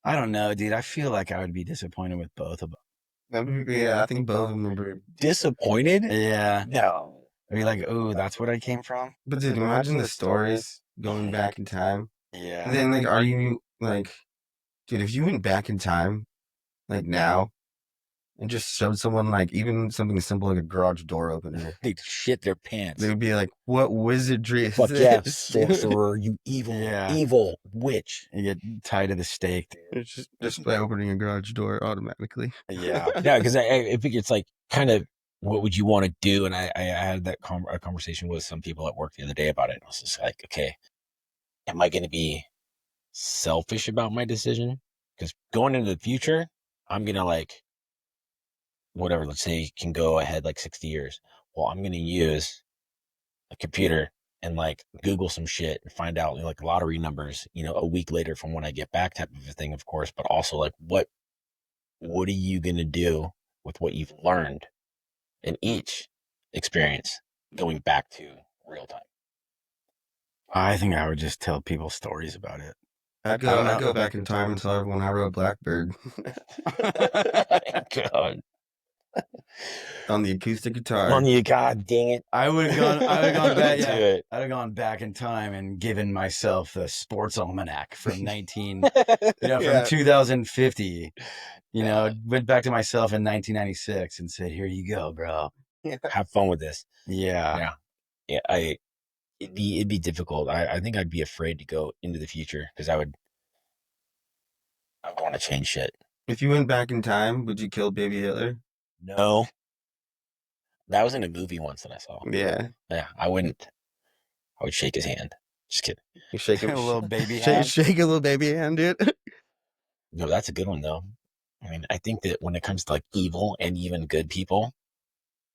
I don't know, dude. I feel like I would be disappointed with both of them. yeah, I think both of them were. disappointed. Yeah, No, I'd be like, oh, that's what I came from. But dude, imagine the stories going back in time. Yeah. And then, like, are you like, dude, if you went back in time, like now, and just showed someone like even something simple like a garage door opener, they'd shit their pants. they would be like, "What wizardry is Fuck yeah, this?" sorcerer, you evil witch. You get tied to the stake. Dude. It's just by opening a garage door automatically. Yeah. Yeah, because I think it's like kind of what would you want to do? And I had that a conversation with some people at work the other day about it. And I was just like, okay, am I going to be selfish about my decision? Because going into the future, I'm going to like, whatever, let's say you can go ahead like 60 years. Well, I'm going to use a computer and like Google some shit and find out like lottery numbers, a week later from when I get back type of a thing, of course, but also like what are you going to do with what you've learned in each experience going back to real time? I think I would just tell people stories about it. I'd go back in time and tell everyone I wrote Blackbird God. on the acoustic guitar. On you, God dang it. I would have gone back. Do Yeah, it. I'd have gone back in time and given myself the sports almanac from 2050. Went back to myself in 1996 and said, "Here you go, bro." Have fun with this. Yeah. Yeah, it'd be difficult. I think I'd be afraid to go into the future because I would want to change shit. If you went back in time, would you kill baby Hitler? No. That was in a movie once that I saw. Yeah. Yeah, I wouldn't. I would shake his hand. Just kidding. You shake A little baby shake, hand. shake a little baby hand, dude. No, that's a good one though. I mean, I think that when it comes to like evil and even good people,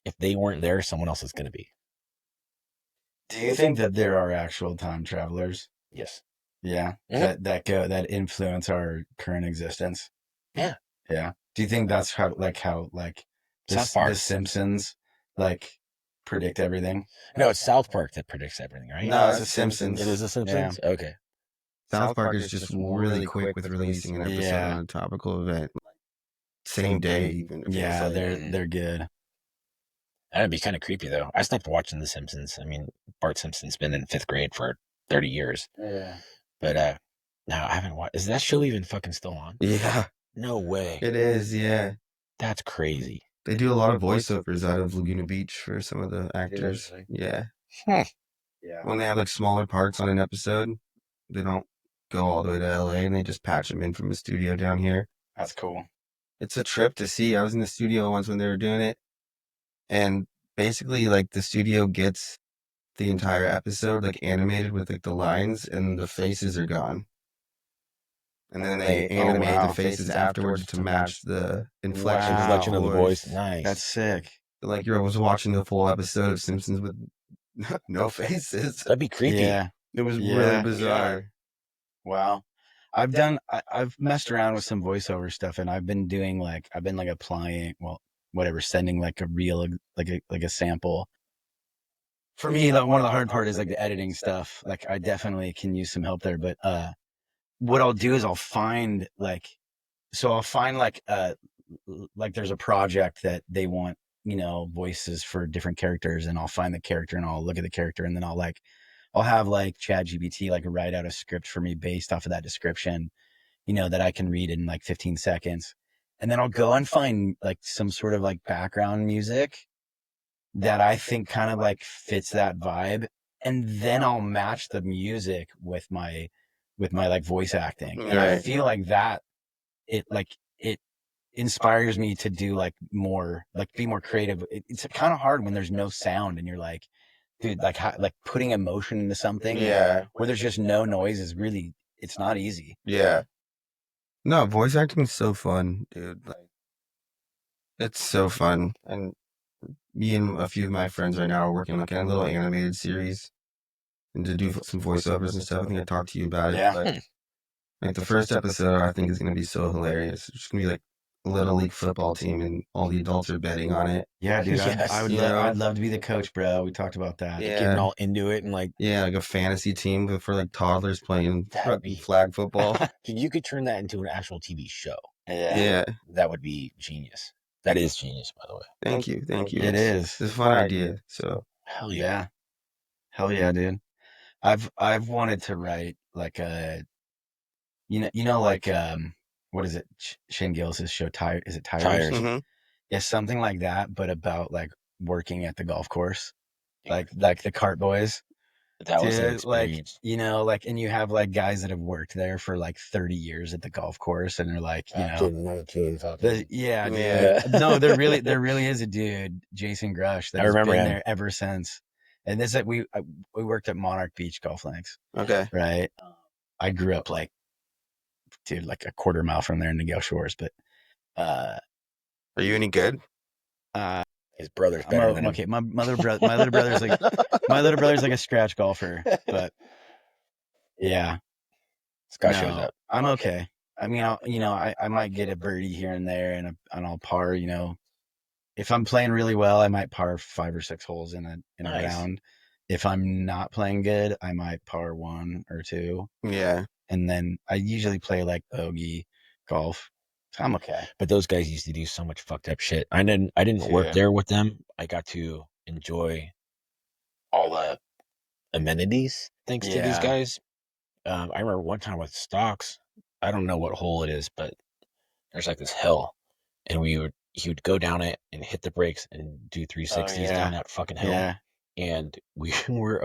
if they weren't there, someone else is going to be. Do you think that there are actual time travelers? Yes. Yeah. Mhm. That influence our current existence? Yeah. Yeah. Do you think that's how South Park. The Simpsons predict everything? No, it's South Park that predicts everything, right? No, it's The Simpsons. It is The Simpsons? Okay. South Park is just really quick with releasing an episode Yeah. on a topical event. Same day, even. it feels Yeah, like. they're good. That'd be kind of creepy though. I stopped watching The Simpsons. I mean, Bart Simpson's been in 5th grade for 30 years. Yeah. But no, I haven't watched. Is that show even fucking still on? Yeah, No way. it is. Yeah, That's crazy. they do a lot of voiceovers out of Laguna Beach for some of the actors. Seriously? Yeah, Yeah. when they have like smaller parts on an episode, they don't go all the way to LA and they just patch them in from the studio down here. That's cool. It's a trip to see. I was in the studio once when they were doing it, and basically like the studio gets the entire episode like animated with like the lines and the faces are gone. and then they animate the faces afterwards to match the inflection Wow. Inflection of the voice. Nice. That's sick. Like I was watching the full episode of Simpsons with no faces. That'd be creepy. Yeah. It was Yeah. really bizarre. Wow. I've messed around with some voiceover stuff, and I've been applying, sending like a reel, like a sample. For me, one of the hard part is like the editing stuff. Like I definitely can use some help there, but what I'll do is I'll find like there's a project that they want, voices for different characters, and I'll find the character and I'll look at the character, and then I'll have like ChatGPT like write out a script for me based off of that description, that I can read in like 15 seconds. And then I'll go and find like some sort of like background music that I think kind of like fits that vibe. And then I'll match the music with my like voice acting. And I feel like that it inspires me to do like more, like be more creative. It's kind of hard when there's no sound and you're like, dude, like putting emotion into something where there's just no noise is really, it's not easy. Yeah. No, voice acting is so fun, dude. Like, it's so fun. And me and a few of my friends right now are working like on a little animated series and to do some voiceovers and stuff. I think I talked to you about it. Yeah. But like the first episode, I think is going to be so hilarious. It's just going to be like a little league football team and all the adults are betting on it. Yeah, dude. Yes. I'd love to be the coach, bro. We talked about that. Yeah. Getting all into it and like, Yeah, like a fantasy team for like toddlers playing That'd be- flag football. you could turn that into an actual TV show. Yeah. That would be genius. That is genius, by the way. Thank you. It is. It's a fun idea. So Hell Yeah. Hell yeah, dude. I've wanted to write like a, like what is it? Shane Gillis' show Tires. Is it Tires? Tires. Mhm. Yeah, something like that, but about like working at the golf course, like the cart boys. That was an Dude, like, experience. and you have like guys that have worked there for like 30 years at the golf course, and they're like, After 19 fucking. dude. Yeah. No, there really is a dude, Jason Grush, that I has remember been him. there ever since. And this, we worked at Monarch Beach Golf Links, Okay. right? I grew up like, dude, like a quarter mile from there in the Gale Shores, but Are you any good? His brother's better than him. okay. My little brother's like a scratch golfer, but yeah, Scott shows up. I'm okay. I mean, I might get a birdie here and there, and I'll par. If I'm playing really well, I might par 5 or 6 holes in a Nice. round. If I'm not playing good, I might par 1 or 2, Yeah. and then I usually play like bogey golf. So I'm okay. But those guys used to do so much fucked up shit. I didn't work Yeah. there with them. I got to enjoy all the amenities thanks to these Yeah. guys. I remember one time with Stocks. I don't know what hole it is, but there's like this hill, and he would go down it and hit the brakes and do 360s yeah. down that fucking hill. Yeah. And we were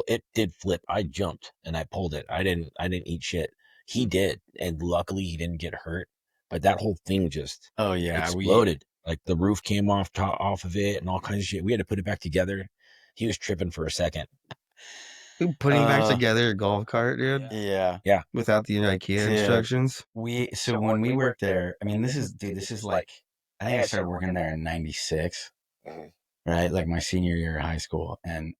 it did flip. I jumped and I pulled it. I didn't eat shit. He did, and luckily he didn't get hurt. But that whole thing just Oh yeah. exploded. Like the roof came off of it and all kinds of shit. We had to put it back together. He was tripping for a second. Putting back together a golf cart, dude, Yeah. without the IKEA Dude. instructions. So when we worked there, I mean, this is like, I think I started working there in 96, Mhm. right? Like my senior year of high school. And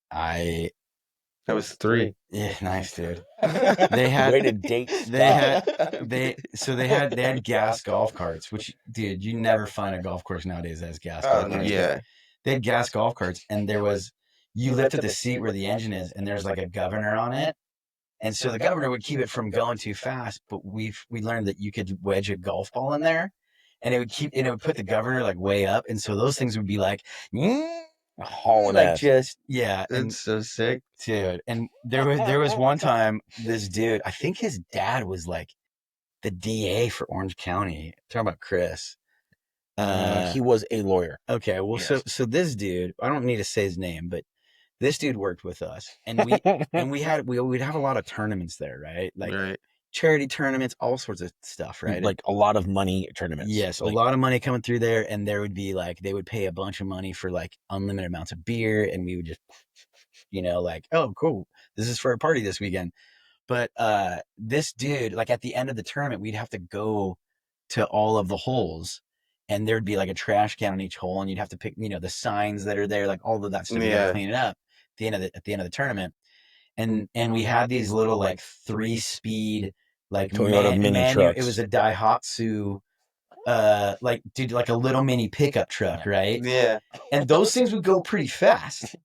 That was 3. yeah, nice, dude. They had, Way to date. they had gas golf carts, which, dude, you never find a golf course nowadays that has gas golf carts. Yeah. They had gas golf carts, and you lifted the seat where the engine is, and there's like a governor on it. And so the governor would keep it from going too fast, but we learned that you could wedge a golf ball in there, and it would put the governor like way up, and so those things would be like, Hauling like ass. just and That's so sick. dude. And there was one time this dude, I think his dad was like the DA for Orange County. Talking about Chris. He was a lawyer. Okay, well, Yes. so this dude, I don't need to say his name, but this dude worked with us, and we'd have a lot of tournaments there, right? Like Right. charity tournaments, all sorts of stuff, right? Like a lot of money tournaments. Yes, Like, a lot of money coming through there, and there would be like they would pay a bunch of money for like unlimited amounts of beer, and we would just, like, oh, cool, this is for a party this weekend. But this dude, like at the end of the tournament, we'd have to go to all of the holes, and there'd be like a trash can on each hole, and you'd have to pick, the signs that are there, like all of that stuff. You gotta clean it up at the end of the tournament. And we had these little like 3-speed like Toyota mini trucks. It was a Daihatsu, like a little mini pickup truck, right? Yeah. And those things would go pretty fast.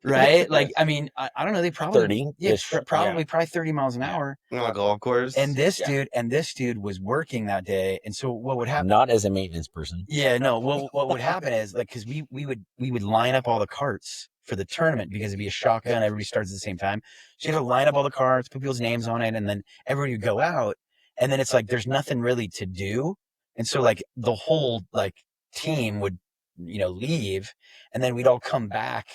Right? Like, I mean, I don't know. They probably 30 probably 30 miles an hour on a golf course. And this dude was working that day. And so what would happen? Not as a maintenance person. Yeah, no. What would happen is like, because we would line up all the carts for the tournament because it'd be a shotgun. Everybody starts at the same time. So you have to line up all the carts, put people's names on it, and then everybody would go out. And then it's like there's nothing really to do. And so like the whole like team would leave, and then we'd all come back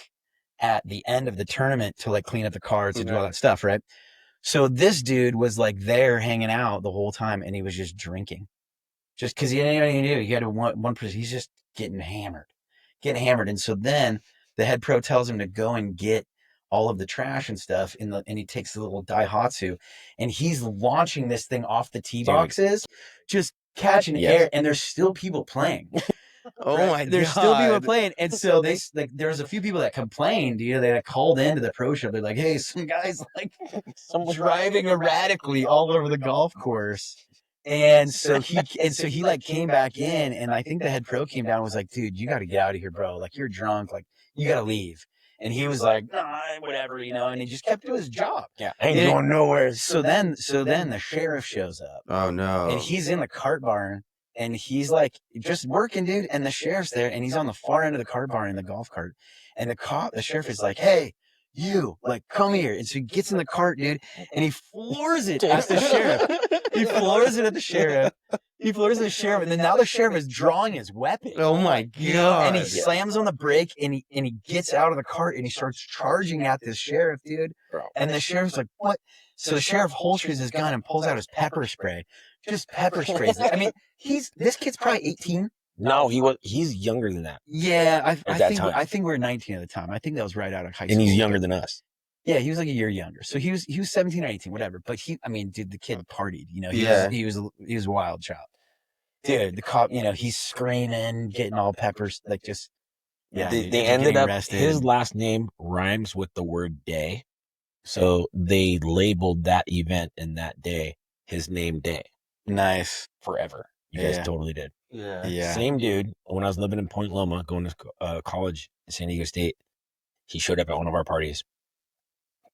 at the end of the tournament to like clean up the cards and do all that stuff, right? So this dude was like there hanging out the whole time, and he was just drinking, just because he didn't know anything to do. He had one person. He's just getting hammered. And so then the head pro tells him to go and get all of the trash and stuff, and he takes the little Daihatsu, and he's launching this thing off the tee boxes, just catching air, and there's still people playing. Oh my God. There's still people playing. And so they like there's a few people that complained, they like called into the pro shop. They're like, hey, some guys like driving erratically all over the golf course. And so he like came back in, and I think the head pro came down and was like, dude, you got to get out of here, bro. Like, you're drunk. Like, you got to leave. And he was like, nah, whatever, and he just kept doing his job. Yeah, I ain't going nowhere. So then the sheriff shows up. Oh no. And he's in the cart barn. And he's like just working, dude. And the sheriff's there, and he's on the far end of the cart barn in the golf cart. And the sheriff is like, hey, you, like, come here. And so he gets in the cart, dude, and he floors it at the sheriff. He floors it at the sheriff. And then now the sheriff is drawing his weapon. Oh my God. And he slams on the brake, and he gets out of the cart, and he starts charging at this sheriff, dude. And the sheriff's like, what? So the sheriff holsters his gun and pulls out his pepper spray. Just pepper sprays. I mean, this kid's probably 18. No, he's younger than that. Yeah, I think we were 19 at the time. I think that was right out of high school. And he's younger than us. Yeah, he was like a year younger. So he was 17 or 18, whatever. But dude, the kid partied. He was a wild child. Dude, the cop, he's screaming, getting all peppers, like just They ended up arrested. His last name rhymes with the word day. So they labeled that event and that day his name Day. Nice. Forever. You guys totally did. Yeah. Same dude. When I was living in Point Loma, going to college at San Diego State, he showed up at one of our parties.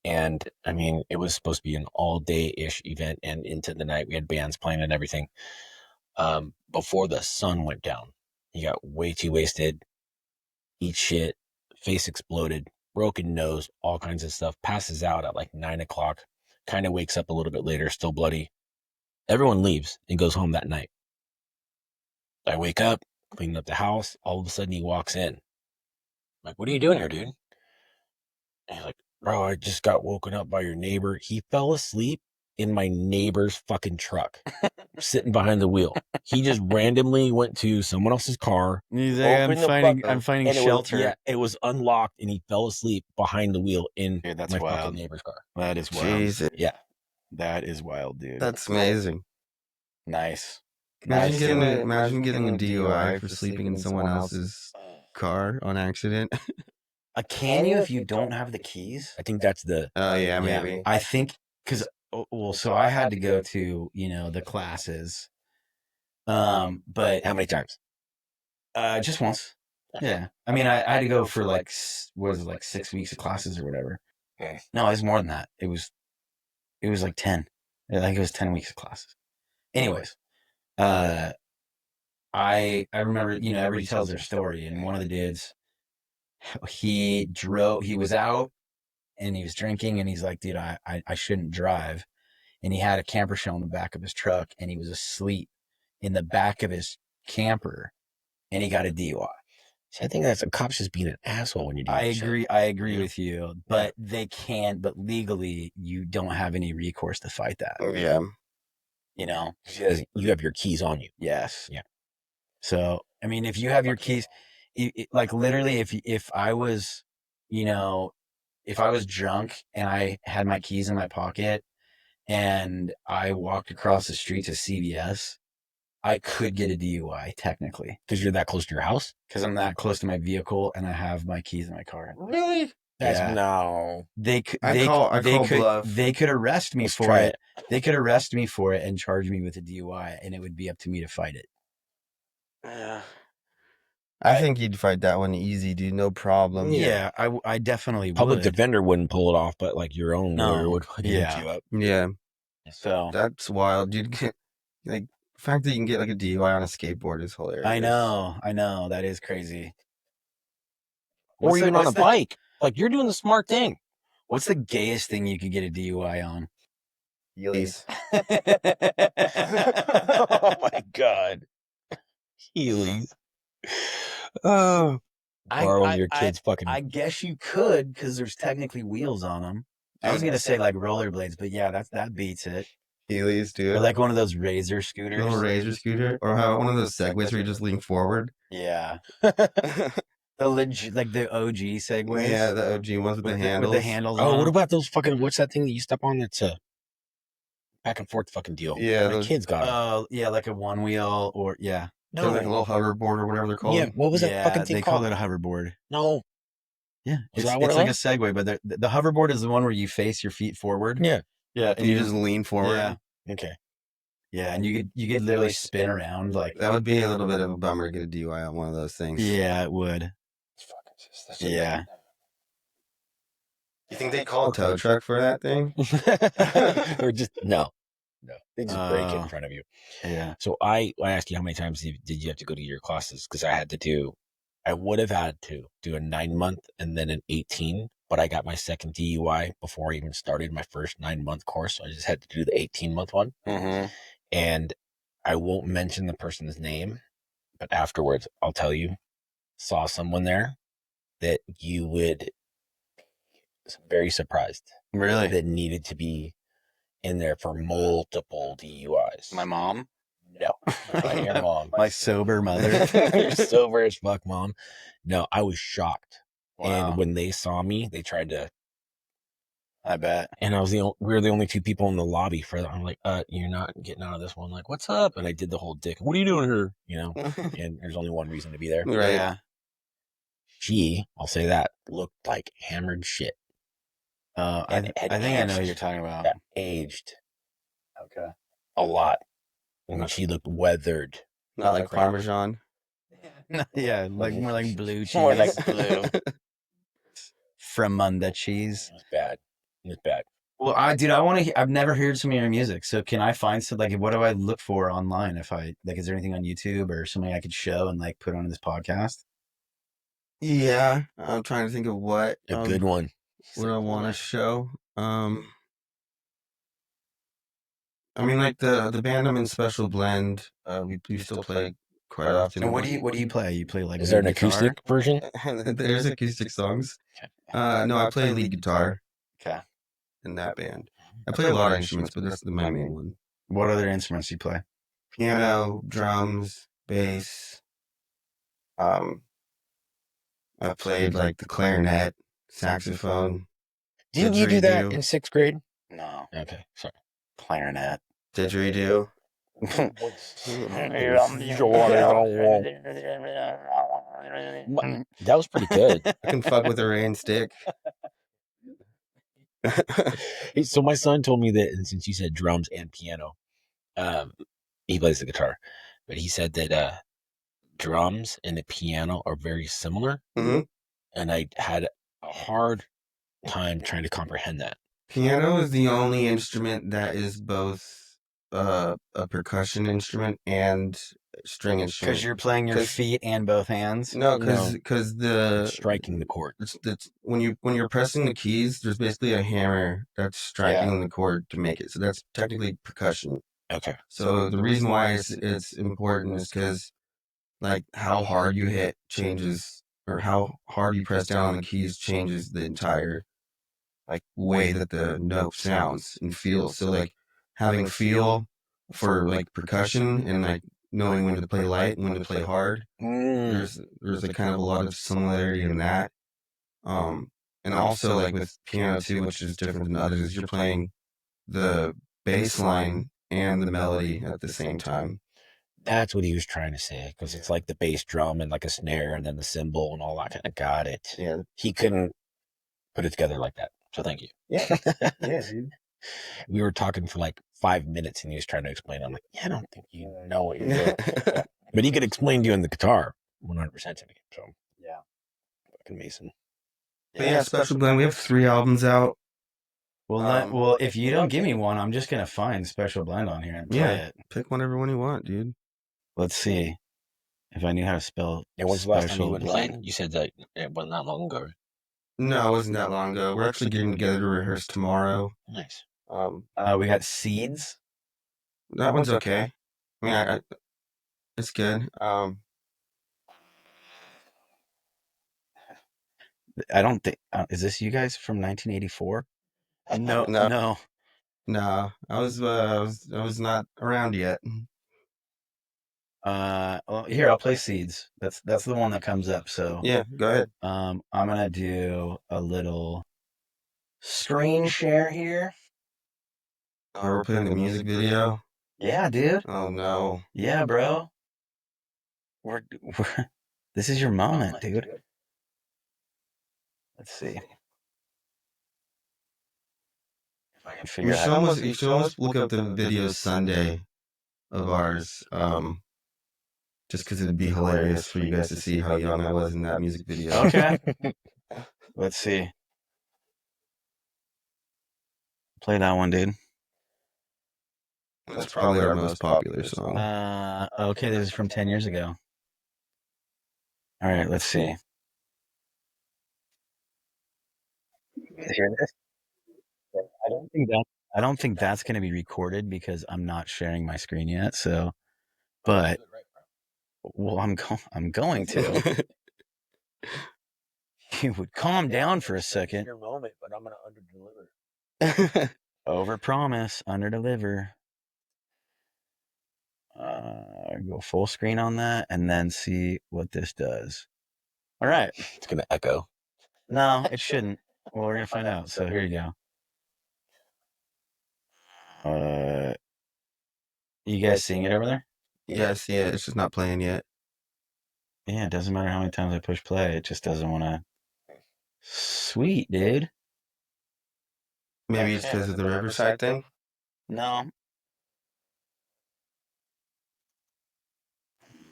And I mean, it was supposed to be an all-day-ish event, and into the night we had bands playing and everything. Before the sun went down, he got way too wasted, eat shit, face exploded, broken nose, all kinds of stuff, passes out at like 9 o'clock, kind of wakes up a little bit later, still bloody. Everyone leaves and goes home that night. I wake up, cleaning up the house. All of a sudden he walks in. I'm like, what are you doing here, dude? And he's like, bro, I just got woken up by your neighbor. He fell asleep in my neighbor's fucking truck, sitting behind the wheel. He just randomly went to someone else's car. He's like, I'm finding shelter. It was unlocked, and he fell asleep behind the wheel in my fucking neighbor's car. That is wild. Jesus. Yeah. That is wild, dude. That's amazing. Nice. Imagine getting a DUI for sleeping in someone else's car on accident. Can you if you don't have the keys? I think that's the... Oh, yeah, maybe. I think, because, so I had to go to, the classes. But... How many times? Just once. Yeah. I mean, I had to go for like, 6 weeks of classes or whatever. Okay. No, it was more than that. It was like 10. I think it was 10 weeks of classes. Anyways, I remember, everybody tells their story, and one of the dudes, he was out and he was drinking, and he's like, dude, I shouldn't drive. And he had a camper shell in the back of his truck, and he was asleep in the back of his camper, and he got a DUI. See, I think that's a cop's just being an asshole when you do that. I agree with you, but but legally you don't have any recourse to fight that. Yeah. You have your keys on you. Yes. Yeah. So, I mean, if you have your keys, like literally if I was, if I was drunk and I had my keys in my pocket and I walked across the street to CVS, I could get a DUI technically Because you're that close to your house? because I'm that close to my vehicle and I have my keys in my car. Really? Yeah. No. They could. I call bluff. They could arrest me Let's for try it. They could arrest me for it and charge me with a DUI, and it would be up to me to fight it. Yeah. I think you'd fight that one easy, dude. No problem. Yeah, I definitely Public would. defender wouldn't pull it off, but like your own No. lawyer would fucking Yeah. hit you up. Yeah. So That's wild. You'd get, like, the fact that you can get like a DUI on a skateboard is hilarious. I know, that is crazy. Or even on a bike. Like, you're doing the smart thing. What's the gayest thing you could get a DUI on? Heelys. Oh my God. Heelys. Oh. Borrowing your kid's fucking. I guess you could because there's technically wheels on them. I was gonna say like rollerblades, but yeah, that beats it. Heelys, dude. Or like one of those razor scooters. Little razor scooter, or how one of those segways where you just lean forward. Yeah. The legit, like the OG segways. Yeah, the OG ones with the handles. With the handles Oh, on what them. about those fucking, what's that thing that you step on that's a back and forth fucking deal? Yeah, My those- kids got it. Oh, yeah, like a one wheel or yeah. No, like a little hoverboard or whatever they're called. Yeah, what was that fucking thing they called? call it a hoverboard. No. Yeah, Is it's that what it like a was? Segway, but the hoverboard is the one where you face your feet forward. Yeah. Yeah, And you just lean forward. Yeah, Okay. yeah, and you could literally spin around like That would be a little bit of a bummer to get a DUI on one of those things. Yeah, it would. Yeah. You think they call a tow truck for that thing? Or just, no. They just break it in Oh. front of you. Yeah. So I asked you how many times did you have to go to your classes? Because I would have had to do a 9-month and then an 18, but I got my second DUI before I even started my first 9-month course. So I just had to do the 18-month one. Mm-hmm. And I won't mention the person's name, but afterwards I'll tell you, saw someone there that you would be very surprised Really? that needed to be in there for multiple DUIs. My mom? No, not your mom. My sober mother. You're sober as fuck, mom. No, I was shocked. Wow. And when they saw me, they tried to. I bet. And we were the only two people in the lobby for that. I'm like, you're not getting out of this one. Like, what's up? And I did the whole dick. What are you doing here? You know. And there's only one reason to be there. Right. Yeah. She, I'll say that, looked like hammered shit. I And think had I know who aged. you're talking about. That aged Okay. a lot. And she looked weathered. Not like Parmesan. Yeah, like more like blue cheese. More like blue. Fremunda cheese. It was bad. It was bad. Well, I want to. I've never heard some of your music, so can I find some? Like, what do I look for online? If I like, is there anything on YouTube or something I could show and like put on this podcast? Yeah, I'm trying to think of what A good one. what I want to show. I mean, like the band I'm in, Special Blend. We still play quite often. And what do you play? You play like Is there an lead guitar? acoustic version? There's acoustic songs. No, I play lead guitar Okay. in that band. I play a lot of instruments, but that's my main one. What other instruments do you play? Piano, drums, bass. I played like the clarinet, saxophone, Didn't you do that Didgeridoo. in 6th grade? No, Okay, sorry. clarinet. didgeridoo. That was pretty good. I can fuck with a rain stick. Hey, so my son told me that, and since you said drums and piano, he plays the guitar, but he said that drums and the piano are very similar, Mhm. and I had a hard time trying to comprehend that. Piano is the only instrument that is both a percussion instrument and string instrument. Because you're playing your 'Cause- feet and both hands. No, No. because the Striking the chord. it's when you're pressing the keys, there's basically a hammer that's striking the chord to make it. So that's technically percussion. Okay. So the reason why it's important is because like how hard you hit changes, or how hard you press down on the keys changes the entire like way that the note sounds and feels. So like having feel for like percussion and like knowing when to play light and when to play hard. There's like kind of a lot of similarity in that. And also like with piano too, which is different than others, is you're playing the bass line and the melody at the same time. That's what he was trying to say, because it's like the bass drum and like a snare and then the cymbal and all that. I got it. Yeah. He couldn't put it together like that. So thank you. Yeah. Yeah, dude. We were talking for like 5 minutes and he was trying to explain. I'm like, yeah, I don't think you know what you're doing. But he could explain to you on the guitar 100% to me. So Yeah. fucking Mason. But yeah, Special Blend, we have 3 albums out. Well, if you don't give me one, I'm just going to find Special Blend on here and play it. Pick whatever one you want, dude. Let's see if I knew how to spell. And when's the last time you Special went Blend. playing? You said that it wasn't that long ago. No, it wasn't that long ago. We're actually getting together to rehearse tomorrow. Nice. We got Seeds. That one's okay. I mean, it's good. I don't think. Is this you guys from 1984? No. No, I was not around yet. Well, here I'll play Seeds. That's the one that comes up. So Yeah, go ahead. I'm gonna do a little screen share here. Oh, we're putting the music video. Yeah, dude. Oh no. Yeah, bro. We're this is your moment, dude. Let's see. If I can figure out. You should almost look up the video Sunday of ours. Just because it'd be hilarious for you guys to see how young I was in that music video. Okay. Let's see. Play that one, dude. That's probably our most popular song. Okay, this is from 10 years ago. All right, let's see. You guys hear this? I don't think that's going to be recorded because I'm not sharing my screen yet. So, but well, I'm going to. You would calm down for a second. Your moment, but I'm gonna underdeliver. Over promise, under deliver. Go full screen on that and then see what this does. All right. It's gonna echo. No, it shouldn't. Well, we're gonna find out. So here you go. You guys seeing it over there? Yeah, I see it. It's just not playing yet. Yeah, it doesn't matter how many times I push play. It just doesn't want to. Sweet, dude. Maybe it's because of the Riverside thing. No.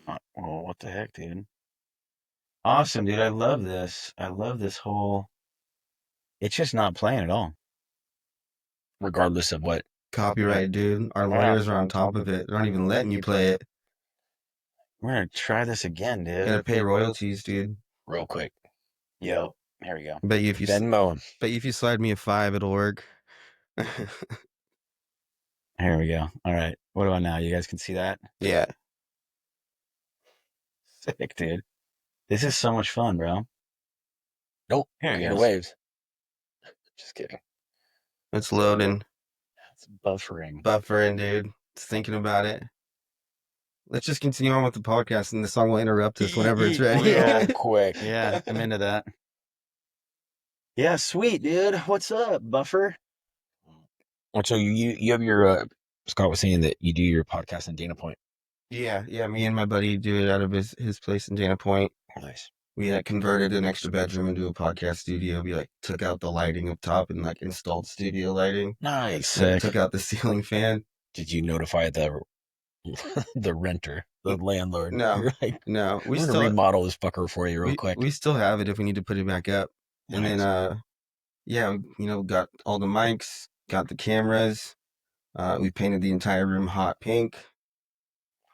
Well, what the heck, dude? Awesome, dude. I love this. I love this whole. It's just not playing at all. Regardless of what. Copyright, dude. Our lawyers are on top of it. They're not even letting you play it. We're gonna try this again, dude. You gotta pay royalties, dude. Real quick. Yo, here we go. Bet you if you slide me a 5, it'll work. Here we go. All right. What about now? You guys can see that? Yeah. Sick, dude. This is so much fun, bro. Nope. Here it Your goes. waves. Just kidding. It's loading. It's buffering. Buffering, dude. It's thinking about it. Let's just continue on with the podcast and the song will interrupt us whenever it's ready. Yeah, quick. Yeah, I'm into that. Yeah, sweet, dude. What's up, Buffer? So you have your Scott was saying that you do your podcast in Dana Point. Yeah. Me and my buddy do it out of his place in Dana Point. Nice. We had converted an extra bedroom into a podcast studio. We took out the lighting up top and installed studio lighting. Nice. Sick. Took out the ceiling fan. Did you notify the renter, the landlord? No. You're like, No. we're gonna remodel this fucker for you real quick. We still have it if we need to put it back up. And Nice. then got all the mics, got the cameras. We painted the entire room hot pink.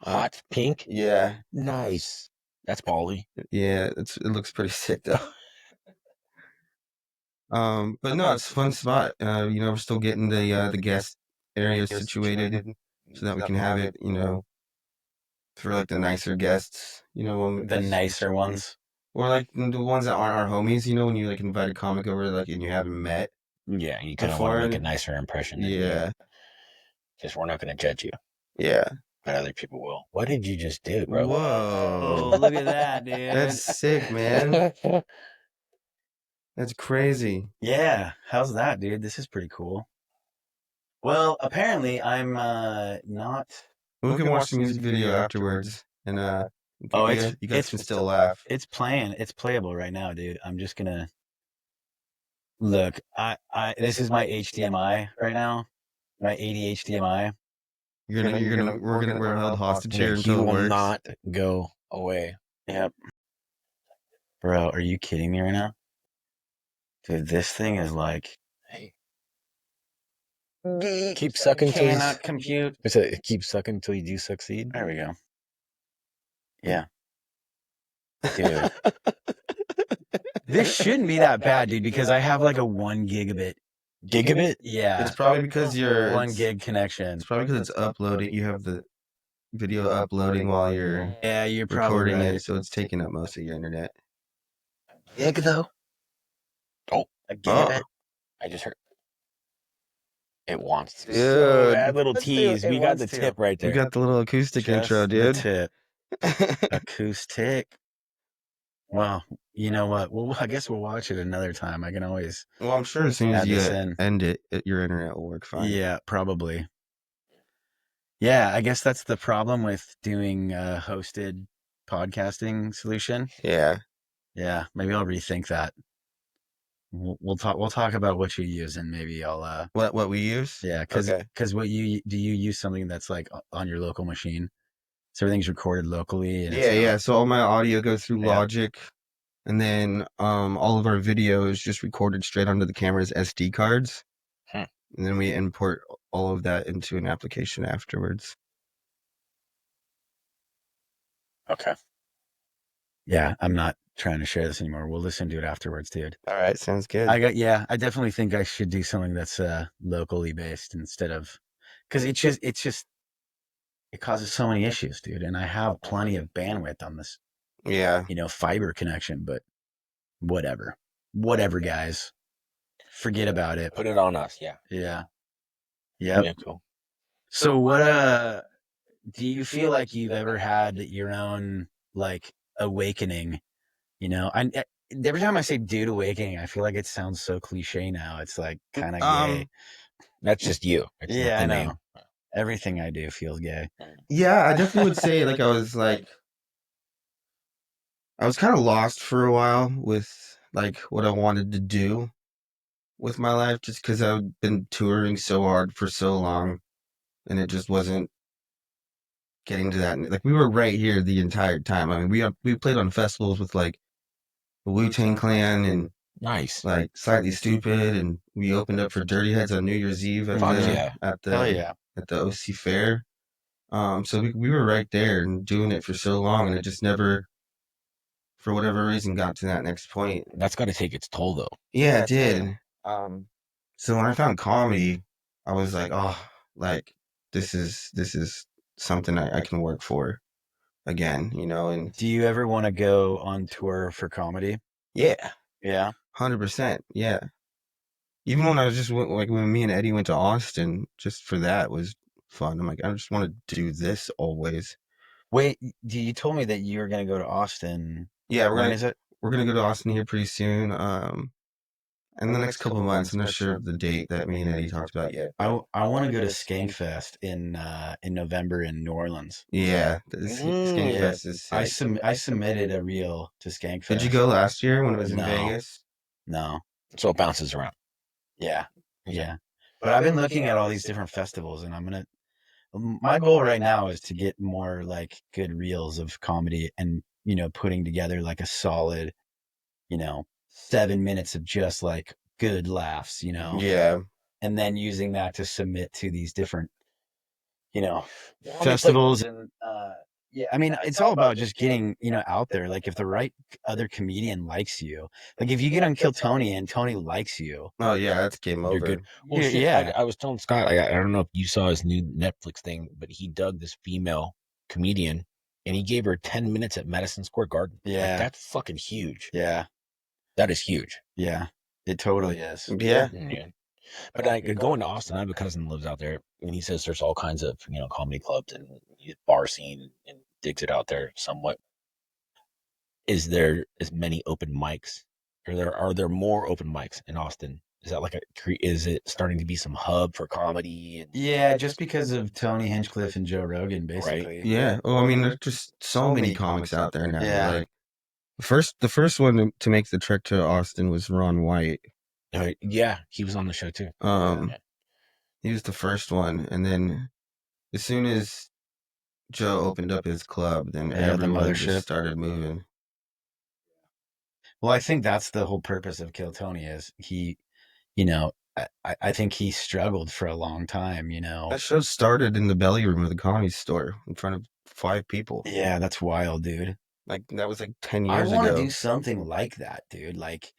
Hot pink? Yeah. Nice. That's ballsy. Yeah, it looks pretty sick though. But no, it's a fun spot. We're still getting the guest area situated so that we can have it, for the nicer guests, The nicer ones. or the ones that aren't our homies, when you invite a comic over and you haven't met. Yeah, you kind of want to Before- make a nicer impression. Yeah. Because we're not going to judge you, Yeah. but other people will. What did you just do, bro? Whoa. Oh, look at that, dude. That's sick, man. That's crazy. Yeah. How's that, dude? This is pretty cool. Well, apparently I'm not. We can watch the music video afterwards, and Oh, you guys can still laugh. It's playing. It's playable right now, dude. I'm just gonna look. This is my HDMI right now. My 80 HDMI. We're held hostage here He until it will works. not go away. Yep. Bro, are you kidding me right now? Dude, this thing is like. Hey. Keep sucking till Cannot compute. keep sucking until you do succeed. There we go. Yeah. Dude. This shouldn't be that bad, dude, because I have like a 1 gigabit. Gigabit? Yeah. It's probably because you're 1 gig connection. It's probably because it's uploading. You have the video uploading while you're Yeah, you're probably recording right. it, so it's taking up most of your internet. Gig though. Oh, A gigabit. I just heard. It wants to. Dude. So that little Let's do tease. it. We It got wants the to. tip right there. We got the little acoustic Just intro, the dude. tip. Acoustic. Well, you know what? Well, I guess we'll watch it another time. I can always. Well, I'm sure as soon as Add you this in. end it, your internet will work fine. Yeah, probably. Yeah, I guess that's the problem with doing a hosted podcasting solution. Yeah. Yeah, maybe I'll rethink that. We'll talk about what you use, and maybe I'll What we use? yeah, because Okay. what you use something that's like on your local machine, so everything's recorded locally. And Yeah. So all my audio goes through Yeah. Logic, and then all of our video is just recorded straight onto the camera's SD cards, and then we import all of that into an application afterwards. Okay. Yeah, I'm not trying to share this anymore. We'll listen to it afterwards, dude. All right, sounds good. I definitely think I should do something that's locally based instead of, because it causes so many issues, dude. And I have plenty of bandwidth on this, Yeah. fiber connection, but whatever, guys, forget about it. Put it on us. Yeah. Yeah. Yep. Yeah. Cool. So what do you feel like you've ever had your own like awakening? Every time I say dude awakening, I feel like it sounds so cliche now. It's like kind of gay. That's just you. It's not Yeah, the I name. know. Everything I do feels gay. Yeah, I definitely would say I was kind of lost for a while with like what I wanted to do with my life, just because I've been touring so hard for so long, and it just wasn't getting to that. Like we were right here the entire time. I mean, we played on festivals with like the Wu-Tang Clan and Nice. like Slightly Stupid, and we opened up for Dirty Heads on New Year's Eve at Fuck the yeah. at Hell the yeah. at the OC Fair. So we were right there and doing it for so long, and it just never, for whatever reason, got to that next point. That's got to take its toll, though. Yeah, it did. So when I found comedy, I was like, oh, like this is something I can work for again, and Do you ever want to go on tour for comedy? yeah, Yeah. 100%, yeah. Even when I was when me and Eddie went to Austin, just for that was fun. I'm like, I just want to do this always. Wait, you told me that you were going to go to Austin. Yeah, When is it? we're gonna go to Austin here pretty soon. In the next couple of months. I'm not sure of the date that me and Eddie talked about yet. I want to go to Skankfest in November in New Orleans. Yeah, the Skankfest is sick. I submitted a reel to Skankfest. Did you go last year when it was in No. Vegas? No. So it bounces around. Yeah. But I've been looking at all these different festivals, and my goal right now is to get more like good reels of comedy and, putting together like a solid, 7 minutes of just like good laughs, Yeah. and then using that to submit to these different, Well, festivals. And yeah, I mean, it's all about just getting, out there. Like if the right other comedian likes you, like if you get on Kill Tony and Tony likes you, Oh yeah, that's game You're over. good. Well, Yeah, shit, yeah. I was telling Scott, I don't know if you saw his new Netflix thing, but he dug this female comedian and he gave her 10 minutes at Madison Square Garden. Like, Yeah. that's fucking huge. yeah, That is huge. yeah, it totally is. Yeah. Yeah. But going to Austin, I have a cousin that lives out there, and he says there's all kinds of comedy clubs and bar scene, and digs it out there somewhat. Is there as many open mics, or are there more open mics in Austin Is that like is it starting to be some hub for comedy? And, Yeah, just because of Tony Hinchcliffe and Joe Rogan, basically. Right. Yeah. Oh, I mean, there's just so many comics out there now. Yeah. Like the first one to make the trek to Austin was Ron White. Yeah, he was on the show too. He was the first one, and then as soon as Joe opened up his club, then the everyone mothership just started moving. Well, I think that's the whole purpose of Kill Tony is he, you know, I think he struggled for a long time, you know. That show started in the belly room of the Comedy Store in front of 5 people. Yeah, that's wild, dude. Like that was like 10 I years want to ago. do something like that, dude. Like,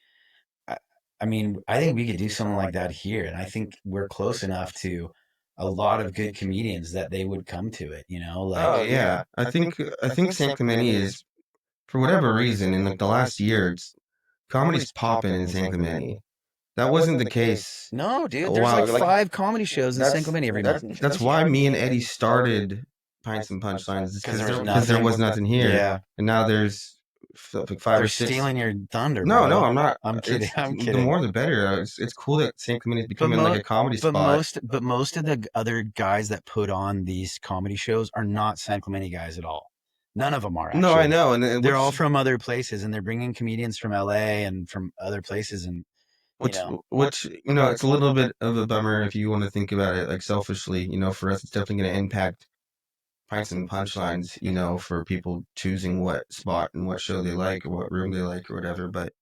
I mean, I think we could do something like that here, and I think we're close enough to a lot of good comedians that they would come to it, you know. Like, Oh yeah, I think San Clemente is, for whatever reason, in like the last year, comedy's popping in San Clemente. That wasn't the case. no, dude. a There's while like ago. 5 comedy shows in San Clemente every month. That's why me and Eddie started Pints and Punchlines, because there was nothing here. Yeah, And now there's like 5 they're or 6. stealing your thunder. No, bro. I'm not. I'm kidding. I'm kidding. The more the better. It's cool that San Clemente is becoming like a comedy spot. But most of the other guys that put on these comedy shows are not San Clemente guys at all. None of them are. Actually. No, I know, and they're all from other places, and they're bringing comedians from LA and from other places, and which it's a little bit of a bummer if you want to think about it like selfishly. For us, it's definitely going to impact Pints and Punchlines. For people choosing what spot and what show they like or what room they like or whatever, but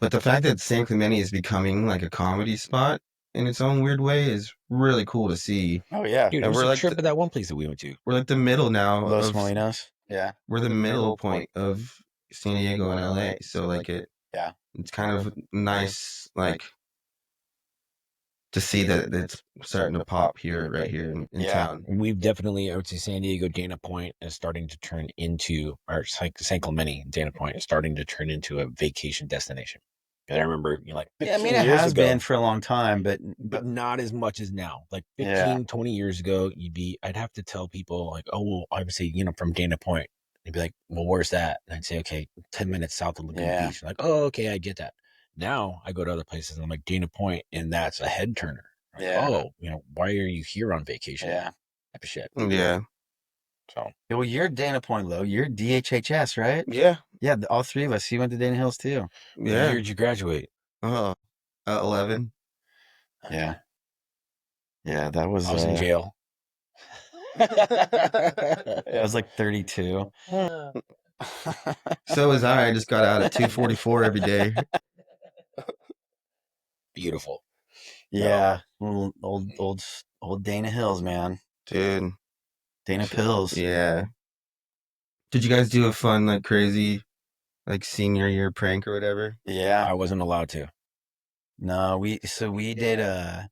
the fact that San Clemente is becoming like a comedy spot in its own weird way is really cool to see. Oh yeah, dude, it was a trip at that one place that we went to. We're like the middle now. Los Molinos. Yeah, we're the middle point of San Diego and LA, so like it's kind of nice, like, to see that it's starting to pop right here in town. We've definitely, I would say, San Diego, Dana Point is starting to turn into, or San Clemente, Dana Point is starting to turn into a vacation destination. And I remember, I mean, it has been for a long time, but not as much as now. Like 15, 20 years ago, I'd have to tell people like, oh, well, I would say, from Dana Point. They'd be like, well, where's that? And I'd say, okay, 10 minutes south of Lagoon Beach. Like, oh, okay, I get that. Now I go to other places and I'm like, Dana Point, and that's a head turner. Like, oh, why are you here on vacation? Yeah. Type of shit. Yeah. So, well, you're Dana Point, Lo. You're DHHS, right? Yeah. Yeah, all 3 of us. You went to Dana Hills too. Yeah. What year did you graduate? 11. Yeah. Yeah, that was. I was in jail. I was like 32. So was I. I just got out at 2:44 every day. Beautiful. Yeah, old Dana Hills, man. Dude. Dana Pills. Yeah. Did you guys do a fun, like, crazy, like, senior year prank or whatever? Yeah. I wasn't allowed to. No, we did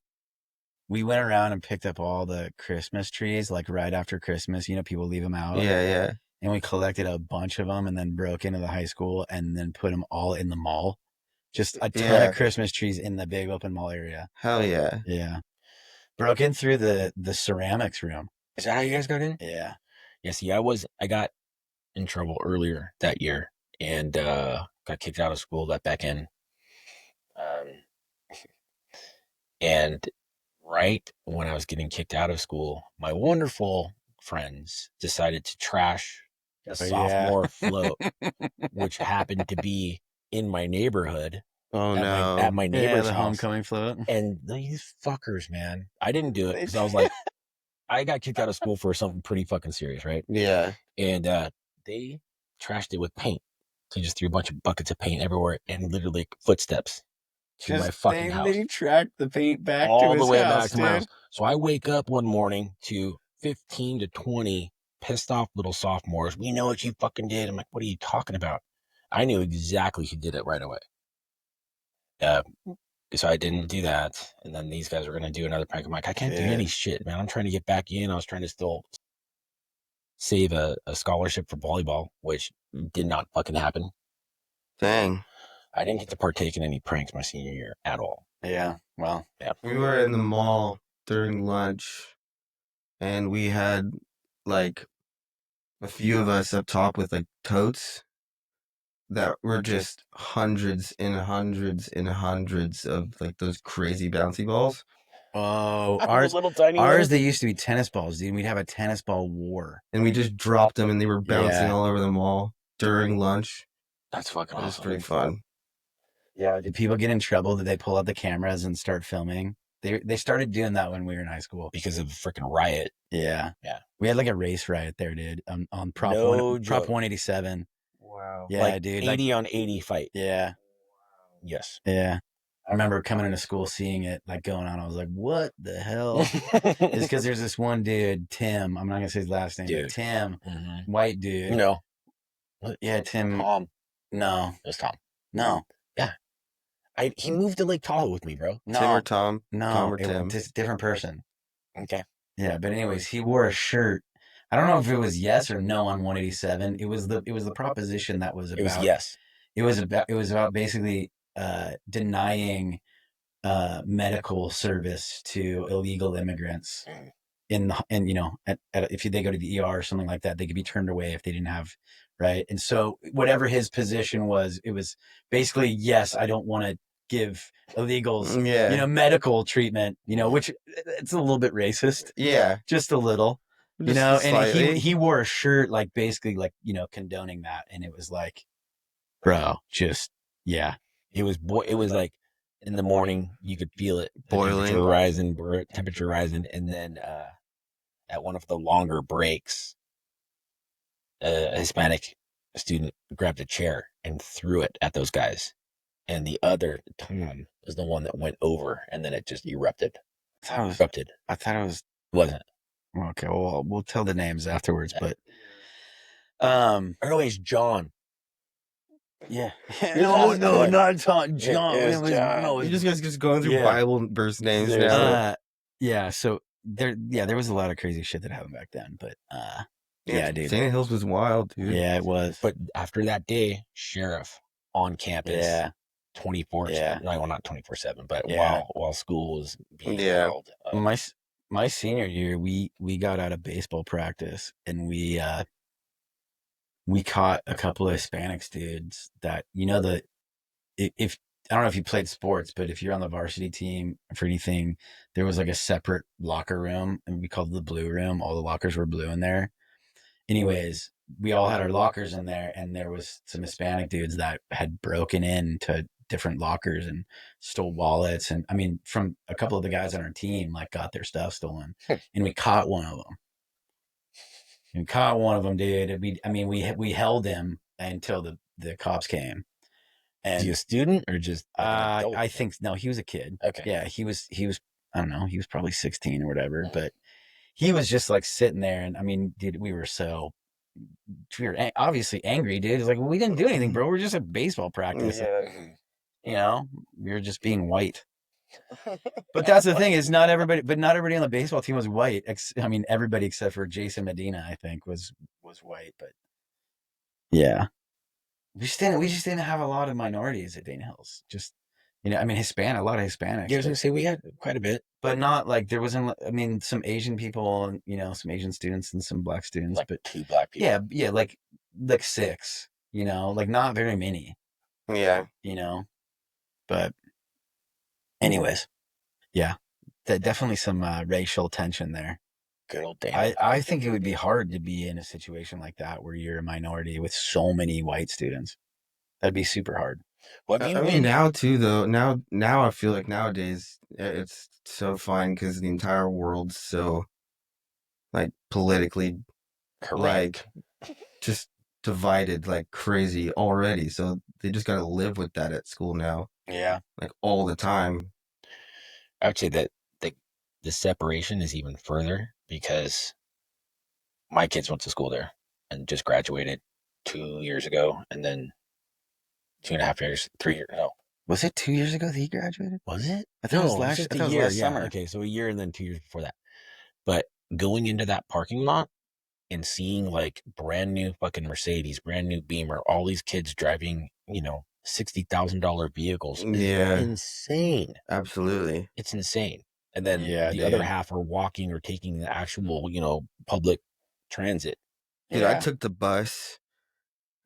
we went around and picked up all the Christmas trees, like right after Christmas, people leave them out. Yeah. And we collected a bunch of them and then broke into the high school and then put them all in the mall. Just a ton of Christmas trees in the big open mall area. Hell yeah. Yeah. Broke in through the ceramics room. Is that how you guys got in? Yeah. Yeah, see, I got in trouble earlier that year and got kicked out of school, let back in. And right when I was getting kicked out of school, my wonderful friends decided to trash the sophomore float, which happened to be in my neighborhood. Oh, no. At my neighbor's the house. homecoming float. And these fuckers, man. I didn't do it because I was like, I got kicked out of school for something pretty fucking serious, right? Yeah. And they trashed it with paint. They just threw a bunch of buckets of paint everywhere and literally footsteps to my fucking house. They tracked the paint back all to the his way house, back to my house. So I wake up one morning to 15 to 20 pissed off little sophomores. We know what you fucking did. I'm like, what are you talking about? I knew exactly who did it right away. So I didn't do that. And then these guys were going to do another prank. I'm like, I can't do any shit, man. I'm trying to get back in. I was trying to still save a scholarship for volleyball, which did not fucking happen. Dang. I didn't get to partake in any pranks my senior year at all. Yeah. Well, yeah. We were in the mall during lunch and we had like a few of us up top with like totes that were just hundreds and hundreds and hundreds of like those crazy bouncy balls. Oh, Those little tiny ours, ones. they used to be tennis balls, dude. We'd have a tennis ball war. And we just dropped them and they were bouncing Yeah. all over the mall during lunch. That's fucking It was awesome. pretty fun. Yeah. Did people get in trouble? Did they pull out the cameras and start filming? They started doing that when we were in high school. Because of a freaking riot. Yeah. Yeah. We had like a race riot there, dude. On Prop No Prop joke. 187. Wow. Yeah, Like dude. 80 on 80 fight. Yeah. Yes. Yeah. I remember coming into school, seeing it like going on. I was like, what the hell? It's because there's this one dude, Tim. I'm not going to say his last name. Dude. But Tim, Mm-hmm. white dude. No. Yeah, Tim. Tom. No. It was Tom. No. He moved to Lake Tahoe with me, bro. No. Tim or Tom? No. Tom or Tim? It's a different person. Okay. Yeah, but anyways, he wore a shirt. I don't know if it was yes or no on 187. It was the proposition that was about. It was yes. It was about basically denying medical service to illegal immigrants and you know if they go to the ER or something like that, they could be turned away if they didn't have right. And so whatever his position was, it was basically yes, I don't want to give illegals you know medical treatment, you know, which it's a little bit racist, Yeah. just a little. You Just know, slightly. and he wore a shirt like basically like, you know, condoning that, and it was like, bro, just yeah. It was like in the morning you could feel it, the Boiling. temperature rising, and then at one of the longer breaks, a Hispanic student grabbed a chair and threw it at those guys, and the other Tom was the one that went over, and then it just erupted. I thought it was Wasn't. okay. Well, we'll tell the names afterwards, but Anyways, John. yeah. No, not John. John. It was John. No, You just going through Yeah. Bible verse names There's now. yeah. So there was a lot of crazy shit that happened back then, but yeah, dude. Sand Hills was wild, dude. Yeah, it was. But after that day, sheriff on campus, Yeah. 24. Yeah. No, well, not 24/7, but Yeah. while school was being Yeah. held. My senior year, we got out of baseball practice and we caught a couple of Hispanics dudes that, you know, if I don't know if you played sports, but if you're on the varsity team for anything, there was like a separate locker room and we called it the blue room. All the lockers were blue in there. Anyways, we all had our lockers in there, and there was some Hispanic dudes that had broken into different lockers and stole wallets. And I mean, from a couple of the guys on our team, like got their stuff stolen, and we caught one of them. Dude. We held him until the cops came. And Is he a student or just? Like an adult? I think no, he was a kid. Okay. Yeah, he was. I don't know. He was probably 16 or whatever, but he was just like sitting there, and I mean, dude, we were obviously angry, dude. It's like, well, we didn't do anything, bro. We're just at baseball practice. You know, we were just being white. But that's the thing is not everybody on the baseball team was white. I mean, everybody except for Jason Medina, I think, was white. But yeah, we just didn't have a lot of minorities at Dana Hills. Just, you know, I mean, a lot of Hispanics. Yeah, I was gonna say we had quite a bit, but not like there wasn't. I mean, some Asian people, and you know, some Asian students and some black students, like but 2 black people. yeah, like 6. You know, like not very many. Yeah. You know, but anyways, yeah, definitely some racial tension there. Good old Dana. I think it would be hard to be in a situation like that where you're a minority with so many white students. That'd be super hard. Well, I mean, now too, though. Now I feel like nowadays it's so fine because the entire world's so like politically correct. like just divided like crazy already. So they just got to live with that at school now, Yeah. like all the time. I would say that the separation is even further because my kids went to school there and just graduated 2 years ago, and then 2.5 years, 3 years. No, Was it 2 years ago that he graduated? was it? I thought it was No, last, just I thought a it was year. last Yeah. summer. Okay, so a year and then 2 years before that. But going into that parking lot and seeing like brand new fucking Mercedes, brand new Beamer, all these kids driving, you know, $60,000 vehicles. Yeah. Insane. Absolutely. It's insane. And then Yeah, the dude. other half are walking or taking the actual, you know, public transit. Dude, I took the bus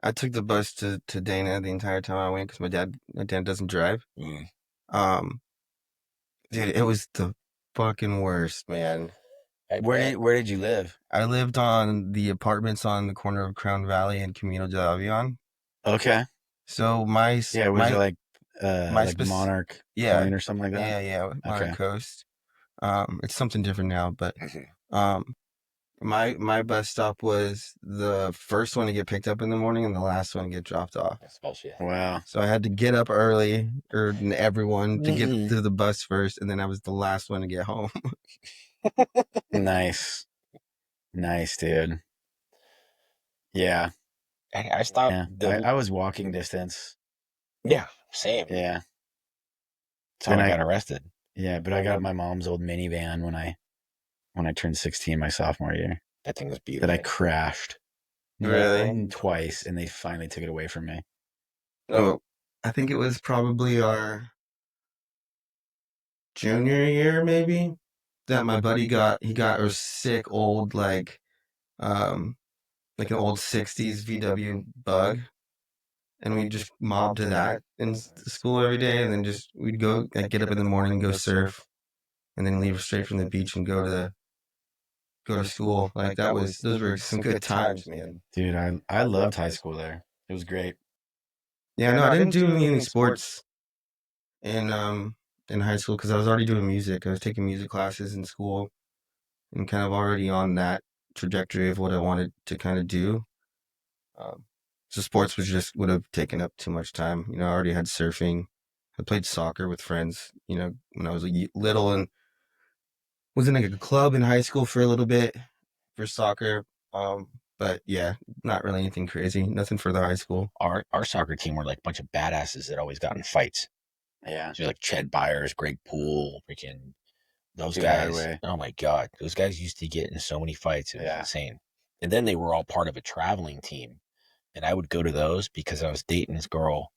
I took the bus to Dana the entire time I went because my dad doesn't drive. Mm. Dude, it was the fucking worst, man. Where did you live? I lived on the apartments on the corner of Crown Valley and Camino de Avion. Okay. So Was it like Monarch yeah, Point or something like that? yeah, Monarch Okay. Coast. It's something different now, but Mhm. my bus stop was the first one to get picked up in the morning and the last one to get dropped off. That's bullshit. Wow. So I had to get up early, than everyone, to get Mhm. to the bus first, and then I was the last one to get home. Nice, dude. Yeah. I stopped. Yeah. I was walking distance. Yeah, same. Yeah. That's how I got arrested. Yeah, but I got my mom's old minivan when I turned 16 my sophomore year. That thing was beautiful. That I crashed. Really? Twice, and they finally took it away from me. Oh, I think it was probably our junior year, maybe, that my buddy got a sick old like an old 60s VW Bug, and we just mobbed to that in school every day, and then just we'd go get up in the morning and go surf, and then leave straight from the beach and go to school. Like those were some good times, man. Dude, I loved high school there. It was great. Yeah, no, I didn't do any sports in high school because I was already doing music. I was taking music classes in school and kind of already on that trajectory of what I wanted to kind of do. So sports would have taken up too much time. I already had surfing. I played soccer with friends, when I was little, and was in like a club in high school for a little bit for soccer. But yeah, not really anything crazy. Nothing for the high school. Our soccer team were like a bunch of badasses that always got in fights. Yeah. So like Ched Byers, Greg Poole, freaking those Dude, guys. Hardaway. Oh my God. Those guys used to get in so many fights. It was Yeah. insane. And then they were all part of a traveling team. And I would go to those because I was dating this girl.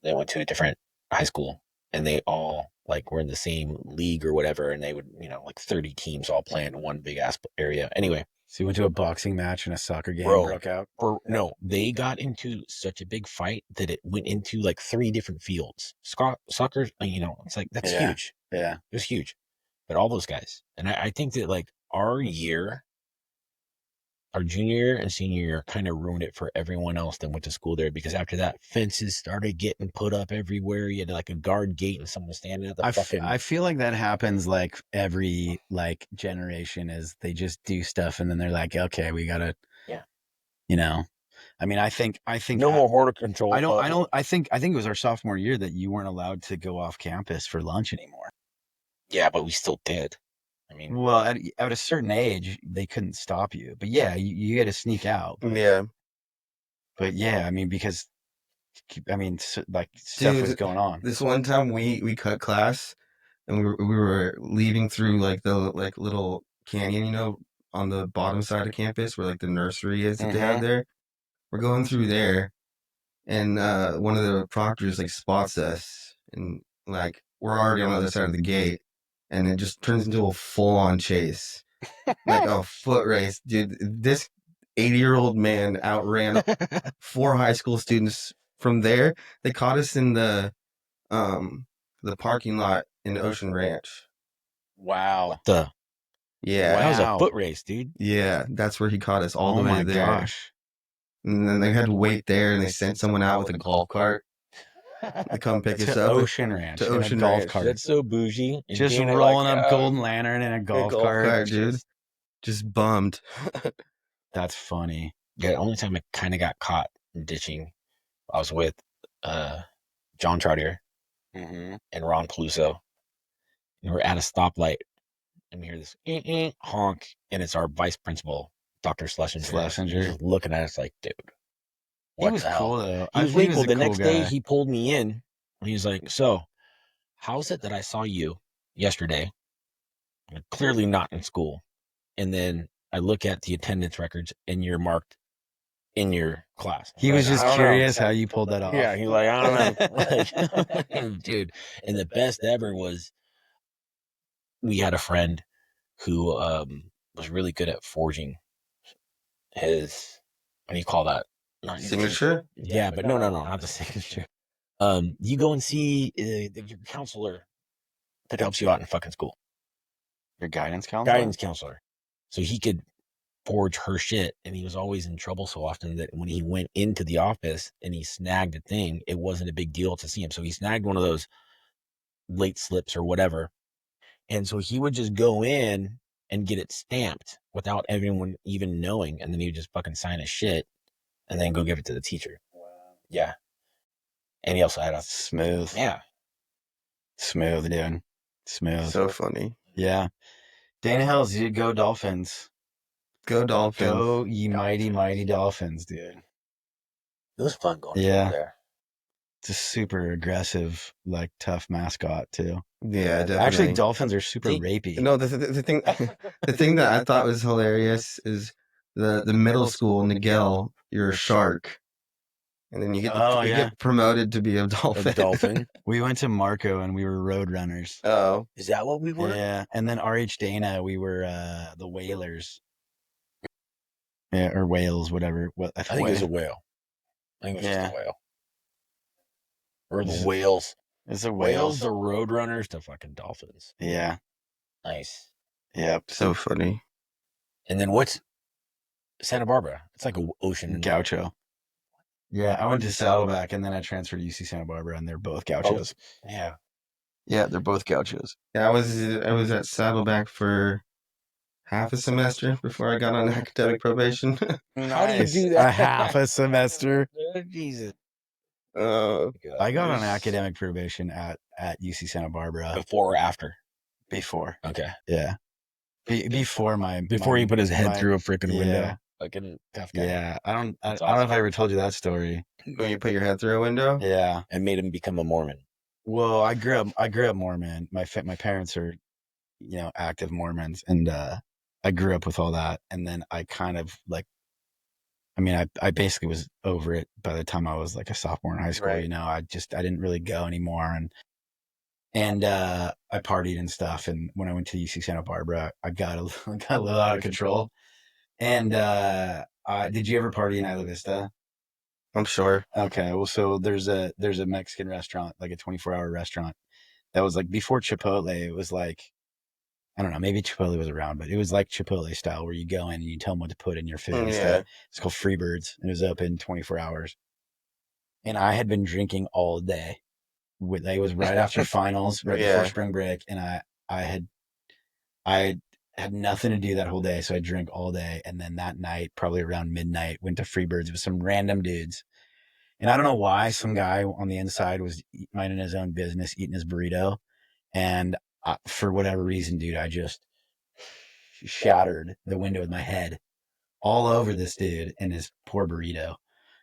They went to a different high school and they all like were in the same league or whatever. And they would, like 30 teams all play in one big ass area. Anyway. So you went to a boxing match and a soccer game broke out? No, they got into such a big fight that it went into like 3 different fields. Soccer, it's like, that's huge. Yeah. It was huge. But all those guys. And I think that like our junior year and senior year kind of ruined it for everyone else that went to school there because after that, fences started getting put up everywhere. You had like a guard gate and someone standing at the fucking... I feel like that happens like every like generation is they just do stuff and then they're like, okay, we gotta, I mean, I think no more border control. I think it was our sophomore year that you weren't allowed to go off campus for lunch anymore. Yeah, but we still did. I mean, well, at a certain age, they couldn't stop you. But yeah, you had to sneak out. Yeah. But yeah, I mean, because, like stuff was going on. This one time we cut class and we were leaving through like the like little canyon, on the bottom side of campus where like the nursery is that they have there. We're going through there and one of the proctors like spots us and like we're already on the other side of the gate. And it just turns into a full-on chase. Like a foot race. Dude, this 80-year-old man outran 4 high school students from there. They caught us in the parking lot in Ocean Ranch. Wow. Yeah. That was a foot race, dude. Yeah, that's where he caught us all the way there. Gosh. And then they had to wait there and they sent someone out with a golf cart. To come pick us up. Ocean Ranch. To Ocean golf Ranch. cart. That's so bougie. And Just Dana rolling like, up Golden Lantern in a golf cart. Dude. Just bummed. That's funny. Yeah, the only time I kind of got caught ditching, I was with John Troutier and Ron Peluso. And we're at a stoplight and we hear this honk, and it's our vice principal, Dr. Schlesinger. He's looking at us like, dude. He was cool though. He was really cool. The next day he pulled me in and he's like, so how's it that I saw you yesterday? Clearly not in school. And then I look at the attendance records and you're marked in your class. He was just curious how you pulled that off. Yeah, he's like, I don't know. Dude. And the best ever was we had a friend who was really good at forging his, what do you call that? Not Signature? Yeah, but no, not the signature. You go and see your counselor that helps you out in fucking school. Your guidance counselor? Guidance counselor. So he could forge her shit, and he was always in trouble so often that when he went into the office and he snagged a thing, it wasn't a big deal to see him. So he snagged one of those late slips or whatever. And so he would just go in and get it stamped without everyone even knowing. And then he would just fucking sign his shit and then go give it to the teacher. Wow. Yeah. And he also had a smooth. Yeah. Smooth, dude. Smooth. So funny. Yeah. Dana Hills, you go Dolphins. Go Dolphins. Go ye mighty, mighty Dolphins, dude. It was fun going Yeah. there. It's a super aggressive, like tough mascot too. Yeah, definitely. Actually, dolphins are super rapey. No, the thing the thing that I thought was hilarious is the middle school Nigel, you're a shark. And then you get promoted to be a dolphin. A dolphin. We went to Marco and we were road runners. Oh. Is that what we were? Yeah. And then RH Dana, we were the whalers. Yeah, or whales, whatever. I think it was a whale. I think it was just a whale. Or the whales. It's a whales, the road runners to fucking dolphins. Yeah. Nice. Yep. So funny. And then what's Santa Barbara? It's like an ocean. Gaucho. Yeah, I went to Saddleback and then I transferred to UC Santa Barbara and they're both Gauchos. Oh, yeah. Yeah, they're both Gauchos. Yeah, I was at Saddleback for half a semester before I got on academic probation. How do you do that? A half a semester. Jesus. I got on academic probation at UC Santa Barbara. Before or after? Before. Okay. Yeah. Before he put his head through a freaking window. Yeah. Fucking tough guy. Yeah. I don't know if I ever told you that story. When you put your head through a window? Yeah. And made him become a Mormon. Well, I grew up Mormon. My parents are, active Mormons, and I grew up with all that. And then I kind of I basically was over it by the time I was like a sophomore in high school. Right. I didn't really go anymore, and I partied and stuff. And when I went to UC Santa Barbara, I got a little out of control. And did you ever party in Isla Vista? I'm sure. Okay, well, so there's a Mexican restaurant, like a 24-hour restaurant that was like before Chipotle. It was like, I don't know, maybe Chipotle was around, but it was like Chipotle style where you go in and you tell them what to put in your food. Yeah. It's called Freebirds, and it was open 24 hours. And I had been drinking all day. It was right after finals, right before spring break, and I had nothing to do that whole day, so I drank all day. And then that night, probably around midnight, went to Freebirds with some random dudes. And I don't know why some guy on the inside was minding his own business, eating his burrito. And for whatever reason, dude, I just shattered the window with my head all over this dude and his poor burrito.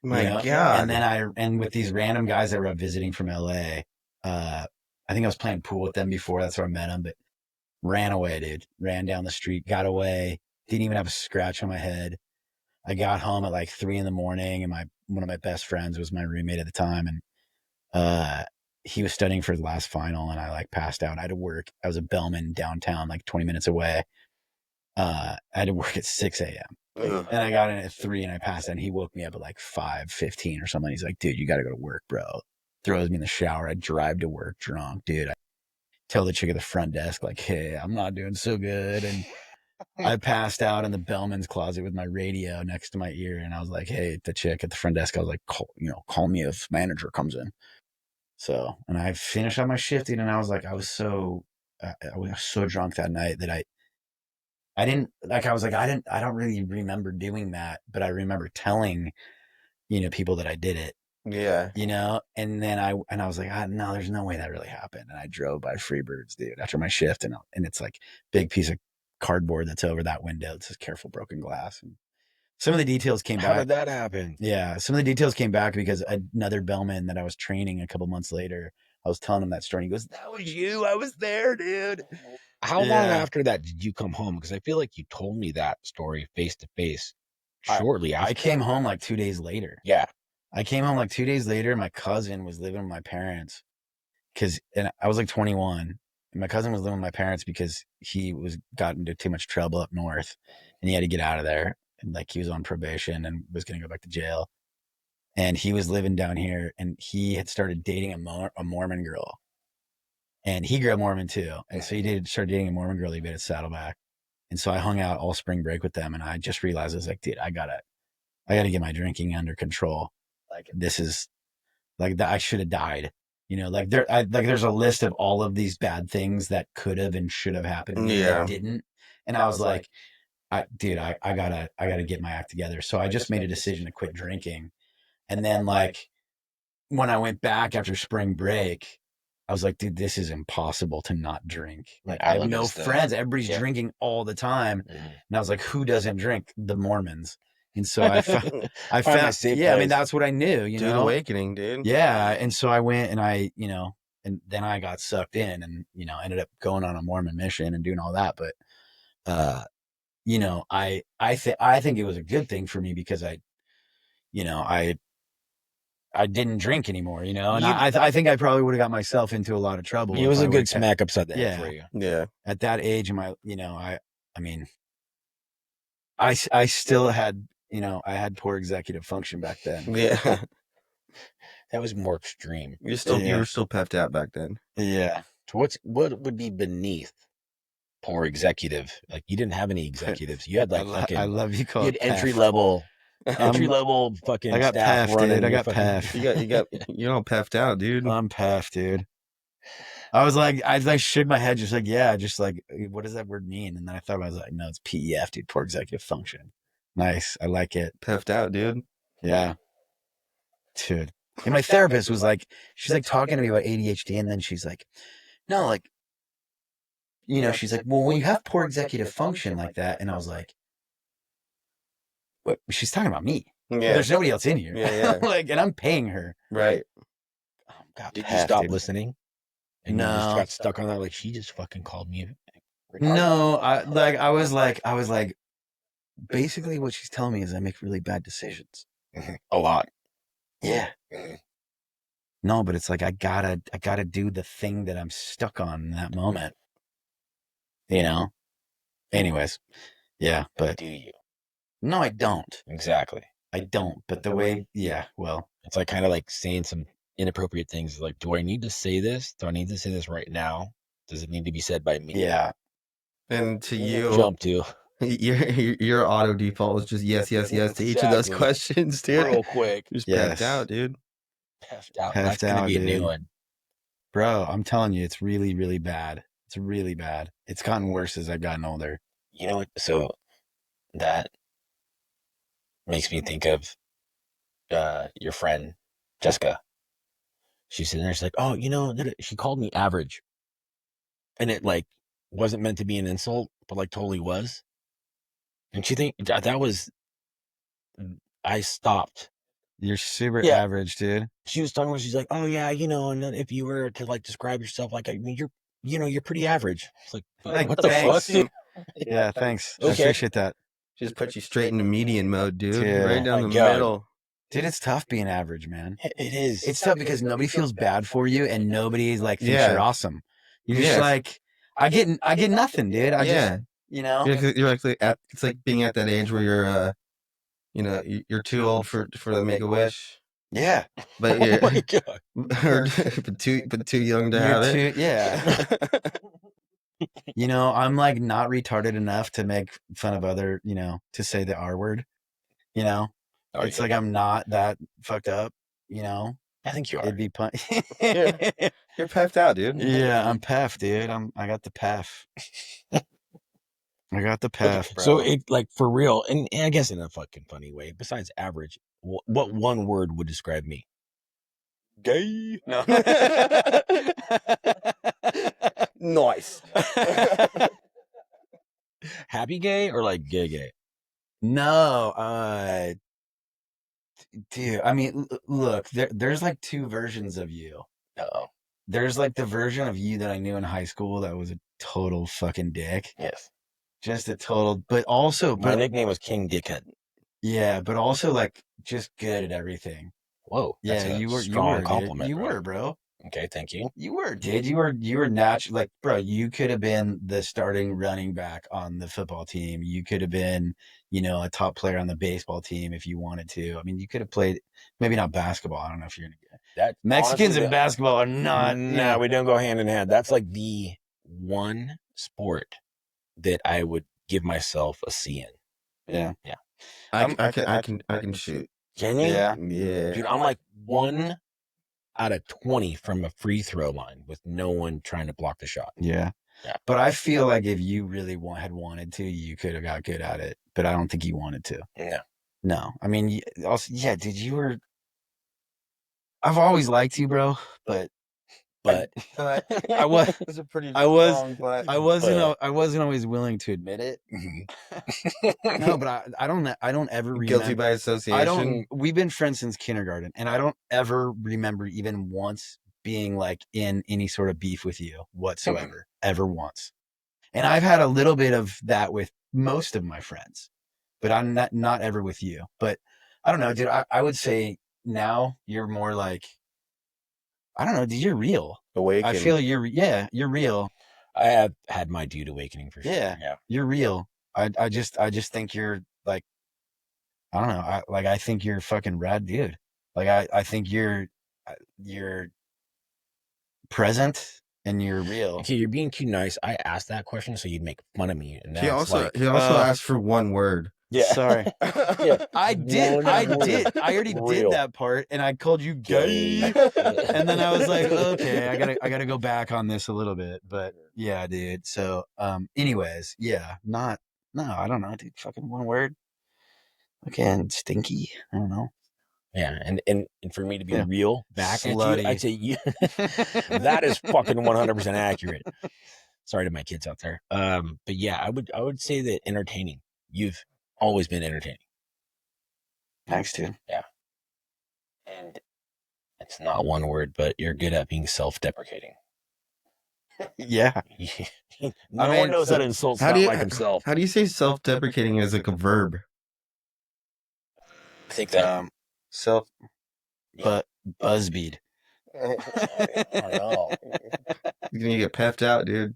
My God. And then with these random guys that were visiting from LA, I think I was playing pool with them before. That's where I met them, but ran away, dude. Ran down the street, got away. Didn't even have a scratch on my head. I got home at like 3 a.m. and one of my best friends was my roommate at the time. And, he was studying for his last final and I like passed out. I had to work. I was a bellman downtown, like 20 minutes away. I had to work at 6 a.m. And I got in at 3 and I passed out and he woke me up at like 5:15 or something. He's like, dude, you got to go to work, bro. Throws me in the shower. I drive to work drunk, dude. I tell the chick at the front desk, like, hey, I'm not doing so good. And I passed out in the bellman's closet with my radio next to my ear. And I was like, hey, the chick at the front desk, I was like, call me if manager comes in. So, and I finished up my shifting and I was like, I was so drunk that night that I don't really remember doing that, but I remember telling, people that I did it. Yeah. And then I was like, no, there's no way that really happened. And I drove by Freebirds, dude, after my shift. And it's like big piece of cardboard that's over that window. It says careful broken glass. And some of the details came back. How did that happen? Yeah. Some of the details came back because another bellman that I was training a couple months later, I was telling him that story. And he goes, that was you. I was there, dude. How long after that did you come home? Because I feel like you told me that story face to face shortly after. I came home like 2 days later. Yeah. I came home like 2 days later. My cousin was living with my parents and I was like 21. And my cousin was living with my parents because he got into too much trouble up north and he had to get out of there. And like he was on probation and was going to go back to jail. and he was living down here, and he had started dating a Mormon girl, and he grew up Mormon too, and so he started dating a Mormon girl. He made at Saddleback, and so I hung out all spring break with them, and I just realized I was like, dude, I gotta get my drinking under control. Like this is like that. I should have died. You know, like there's a list of all of these bad things that could have and should have happened to me that didn't, and I was like, I gotta get my act together. So I just made a decision to quit drinking. And then like when I went back after spring break, I was like, dude, this is impossible to not drink. Like I have no friends. Everybody's drinking all the time. And I was like, who doesn't drink? The Mormons. And so I found, I mean, that's what I knew, you know, awakening, dude. Yeah. And so I went and and then I got sucked in and, ended up going on a Mormon mission and doing all that. But, I think it was a good thing for me because I didn't drink anymore, and I think I probably would have got myself into a lot of trouble. It was a good smack upside the head for you. Yeah. At that age, I still had, I had poor executive function back then. Yeah. That was more extreme. You were still pepped out back then. Yeah. So what would be beneath poor executive? Like you didn't have any executives. You had like I love you call you had entry level fucking I got staff paff, running. dude. I got paff. You're all puffed out, dude. I'm paff, dude. I shook my head just like, yeah, just like, what does that word mean? And then I thought I was like, no, it's PEF, dude, poor executive function. Nice. I like it. Puffed out, dude. Yeah. Dude. And my therapist was like, she's like talking to me about ADHD. And then she's like, no, like, she's like, well, when you have poor executive function like that. And I was like, what? She's talking about me. Yeah. Well, there's nobody else in here. Yeah. Like, and I'm paying her. Right. Oh, God, did you stop listening? And no. You just got stuck on that. Like, she just fucking called me. No, I was like, basically what she's telling me is I make really bad decisions. A lot. Yeah. No, but it's like, I gotta do the thing that I'm stuck on in that moment. Anyways. Yeah. But do you? No, I don't. Exactly. I don't. But the way, well, it's like kind of like saying some inappropriate things. Like, do I need to say this? Do I need to say this right now? Does it need to be said by me? Yeah. And to you, jump to your auto default was just yes to each of those questions, dude. Real quick. Just pepped out, dude. Pepped out. That's gonna be a new one, bro. I'm telling you, it's really, really bad. It's really bad. It's gotten worse as I've gotten older. You know what? So that makes me think of your friend Jessica. She's sitting there. She's like, "Oh, she called me average," and it like wasn't meant to be an insult, but like totally was. And she think that was. I stopped. You're super average, dude. She was talking about. She's like, "Oh yeah, and then if you were to like describe yourself, like you're pretty average." It's like what the fuck, dude? Yeah, thanks. Okay. I appreciate that. Just put you straight into median mode, dude. Yeah. Right down the middle. Dude, it's tough being average, man. It is. It's tough because nobody feels bad for you and nobody like thinks you're awesome. You're just like, I get nothing, dude. You're actually it's like being at that age where you're you're too old for the Make-A-Wish. Yeah. But oh my God. but too young to have it. Yeah. I'm like not retarded enough to make fun of other, to say the R word, it's like I'm not that fucked up, I think you are. It'd be You're puffed out, dude. Yeah, I'm paff, dude. I got the paff. I got the paff, bro. So it like for real, and I guess in a fucking funny way. Besides average, what one word would describe me? Gay. No. Nice. Happy gay or like gay? No, dude. I mean, look, there's like two versions of you. Uh-oh. There's like the version of you that I knew in high school that was a total fucking dick. Yes. Just a total, but also, my nickname was King Dickhead. Yeah, but also like just good at everything. Whoa. Yeah, you were strong compliment. You were, bro. Okay, thank you. You were, dude. You were natural. Like, bro, you could have been the starting running back on the football team. You could have been, a top player on the baseball team if you wanted to. I mean, you could have played, maybe not basketball. I don't know if you're gonna get That Mexicans honestly, and basketball are not. No, we don't go hand in hand. That's like the one sport that I would give myself a C in. Yeah. I can shoot. Can you? Yeah. Yeah. Dude, I'm like 1 out of 20 from a free throw line with no one trying to block the shot. Yeah. Yeah. But I feel like if you really had wanted to, you could have got good at it. But I don't think you wanted to. No. No. I mean, also, yeah, dude, you were. I've always liked you, bro. But I was. That's a pretty I was. strong but. I wasn't always willing to admit it. No, but I don't ever remember. Guilty by association. We've been friends since kindergarten, and I don't ever remember even once being like in any sort of beef with you whatsoever, ever once. And I've had a little bit of that with most of my friends, but I'm not ever with you. But I don't know, dude. I would say now you're more like, I don't know, dude. You're real. Awakened. I feel you're real. I have had my dude awakening for sure. Yeah. You're real. I just think you're like, I don't know. I think you're a fucking rad dude. Like I think you're present and you're real. Okay, you're being too nice. I asked that question so you'd make fun of me. And He also asked for one word. Yeah. Sorry. Yeah. I did. I already did that part, and I called you gay. And then I was like, okay, I gotta go back on this a little bit. But yeah, dude. So, anyways, yeah, I don't know, dude. Fucking one word. Again, stinky. I don't know. Yeah, and for me to be real back Slutty. at you, I'd say you. That is fucking 100% accurate. Sorry to my kids out there. But yeah, I would say that entertaining. You've always been entertaining. Thanks, dude. Yeah. And it's not one word, but you're good at being self-deprecating. Yeah. No one knows how to insult someone like himself. How do you say self-deprecating as like a verb? I think that but Busby. I know. You're gonna get pepped out, dude.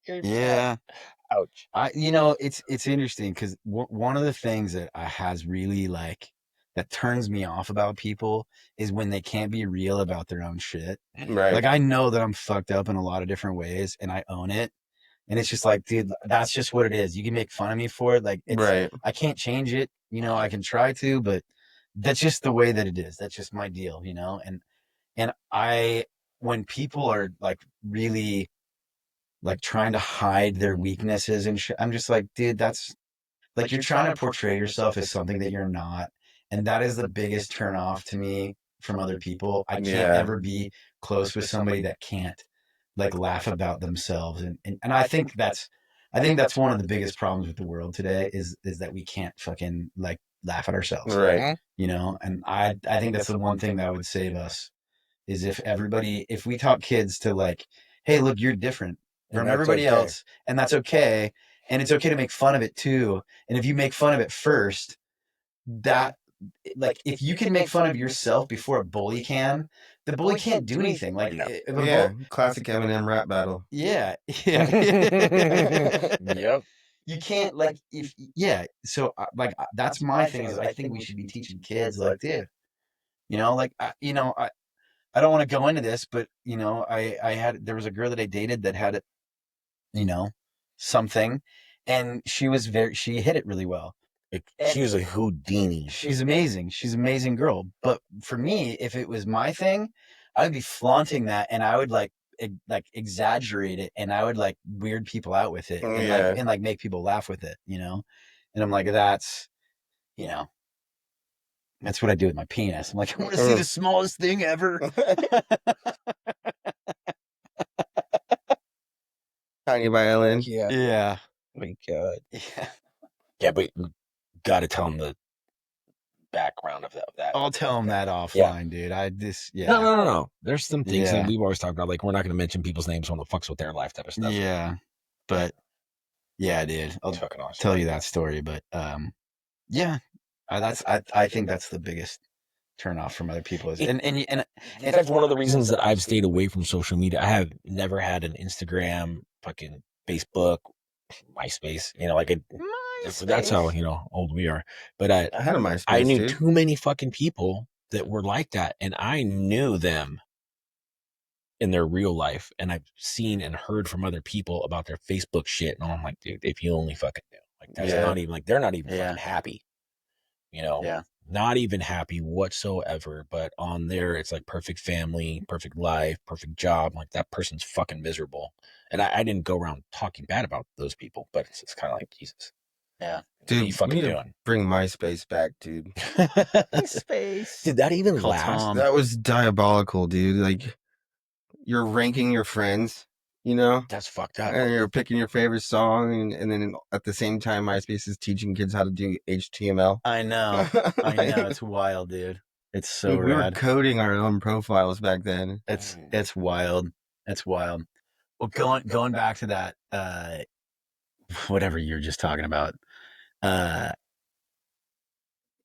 Yeah. Ouch. It's interesting because one of the things that has really that turns me off about people is when they can't be real about their own shit. Right. Like I know that I'm fucked up in a lot of different ways and I own it. And it's just like, dude, that's just what it is. You can make fun of me for it. Like, right. I can't change it. I can try to, but that's just the way that it is. That's just my deal, And when people are like really like trying to hide their weaknesses and shit, I'm just like, dude, that's like, you're trying to portray yourself as something that you're not. And that is the biggest turn off to me from other people. I can't ever be close with somebody that can't like laugh about themselves. And I think that's one of the biggest problems with the world today is that we can't fucking like laugh at ourselves. Right. And I think that's the one thing that would save us is if we taught kids to like, hey, look, you're different from everybody else, and that's okay. And it's okay to make fun of it too. And if you make fun of it first, that like if you can make fun of yourself before a bully can, the bully can't do anything. Like classic Eminem rap battle. Yeah. Yep. You can't So like that's my thing is I think we should be teaching kids like, dude, I don't want to go into this, but there was a girl that I dated that had something, and she hit it really well. She was a Houdini. She's amazing. She's an amazing girl. But for me, if it was my thing, I would be flaunting that, and I would like exaggerate it, and I would like weird people out with it, and like make people laugh with it, And I'm like, that's what I do with my penis. I'm like, I want to see the smallest thing ever. Tiny violin. Yeah. Oh my God. Yeah, but you got to tell them the background of that. I'll tell them that offline, dude. No. There's some things that we've always talked about. Like, we're not going to mention people's names when the fucks with their life type of stuff. Yeah. But, yeah, dude. I'll tell you that story. But, yeah. I think that's the biggest turn off from other people's. And in fact, one of the reasons that I've stayed away from social media, I have never had an Instagram, fucking Facebook, MySpace. You know, like that's how old we are. But I had a MySpace. I knew dude. too many fucking people that were like that, and I knew them in their real life, and I've seen and heard from other people about their Facebook shit, and I'm like, dude, if you only fucking knew, like that's not even like they're not even fucking happy, not even happy whatsoever. But on there, it's like perfect family, perfect life, perfect job. Like that person's fucking miserable, and I didn't go around talking bad about those people, but it's kind of like Jesus. Yeah. Dude, what are you we fucking need to doing? bring MySpace back, dude. MySpace. Did that even Call last? Tom. That was diabolical, dude. Like, you're ranking your friends, That's fucked up. and you're picking your favorite song, and then at the same time, MySpace is teaching kids how to do HTML. I know. It's wild, dude. It's so Dude, we were rad. coding our own profiles back then. It's wild. It's wild. Well, going back to that, whatever you were just talking about,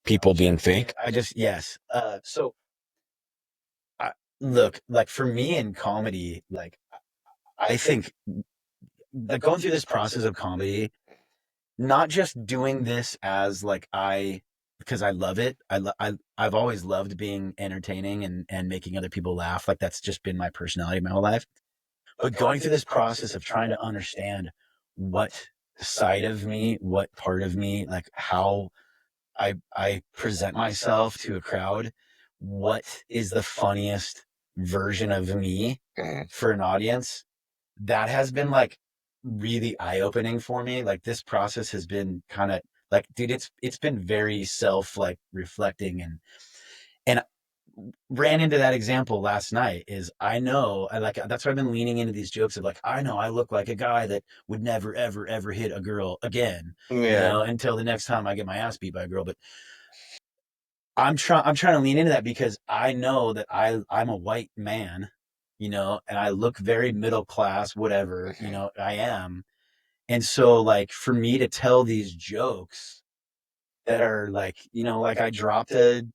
People being fake. Yes. So, look, like for me in comedy, like I think that going through this process of comedy, not just doing this as like because I love it. I've always loved being entertaining and making other people laugh. Like that's just been my personality my whole life. But going through this process of trying to understand what side of me, what part of me, like how I present myself to a crowd, what is the funniest version of me for an audience, that has been like really eye-opening for me. Like this process has been kind of like, dude, it's been very self reflecting and ran into that example last night. Is I know that's why I've been leaning into these jokes of like, I know I look like a guy that would never ever ever hit a girl again, until the next time I get my ass beat by a girl. But I'm trying to lean into that because I know that I'm a white man, and I look very middle class, whatever, I am. And so like for me to tell these jokes that are like, like I dropped a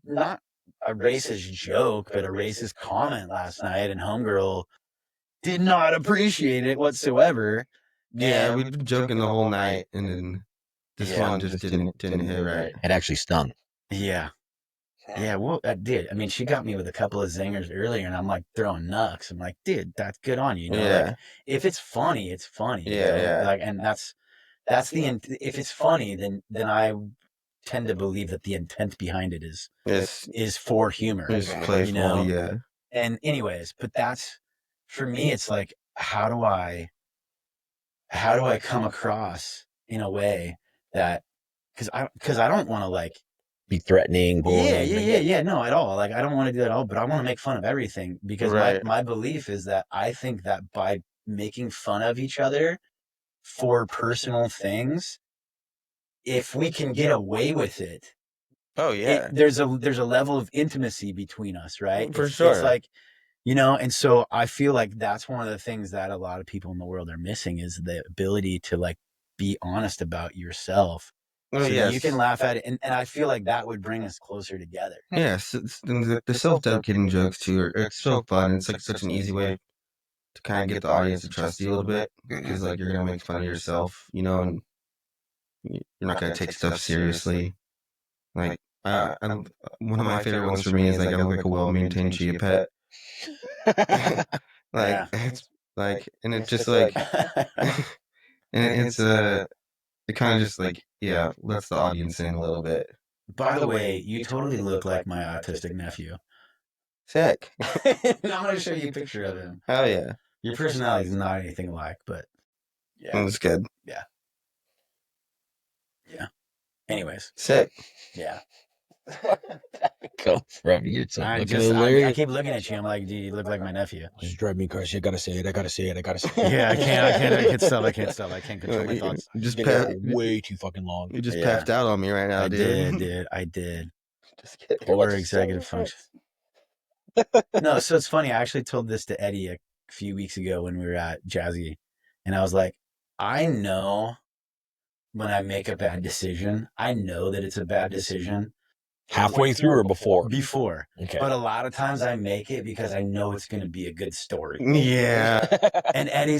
not a racist joke, but a racist comment last night, and homegirl did not appreciate it whatsoever. Yeah, we've been joking the whole night, and then this one just didn't hit right. It actually stung. Yeah. Yeah, well, that did. I mean, she got me with a couple of zingers earlier, and I'm like throwing nucks. I'm like, dude, that's good on you. Like, if it's funny, it's funny. Yeah. Like, and that's if it's funny, then I tend to believe that the intent behind it is for humor. It's playful, yeah. And anyways, but that's for me. It's like, how do I come across in a way that because I don't want to like be threatening. Yeah. No, at all. Like I don't want to do that at all, but I want to make fun of everything because my belief is that I think that by making fun of each other for personal things, if we can get away with it, there's a level of intimacy between us, right? For sure. It's like, and so I feel like that's one of the things that a lot of people in the world are missing is the ability to like be honest about yourself. So you can laugh at it, and I feel like that would bring us closer together. Yes, the self-deprecating jokes too it's so fun. It's like such an easy way to kind of get the audience to trust you a little bit because like you're gonna make fun of yourself, and you're not gonna take stuff seriously. Like one of my favorite ones for me is like I look like a well-maintained chia pet. Like it's like, and it's just like, and it's it kind of just like lets the audience in a little bit. By the way, you totally look like my autistic nephew. Sick. I'm gonna show you a picture of him. Hell yeah. Your personality is not anything alike, but yeah, that's good. Yeah. Anyways, sick. Yeah. Go from you. I keep looking at you. I'm like, dude, you look like my nephew. Just drive me crazy. I gotta say it. Yeah, I can't stop. I can't control my thoughts. Just way too fucking long. You just passed out on me right now, dude. I did. Just kidding. Or executive function. No, so it's funny. I actually told this to Eddie a few weeks ago when we were at Jazzy, and I was like, I know when I make a bad decision, I know that it's a bad decision, Halfway through or before? Before. Okay. But a lot of times I make it because I know it's going to be a good story. Yeah. And Eddie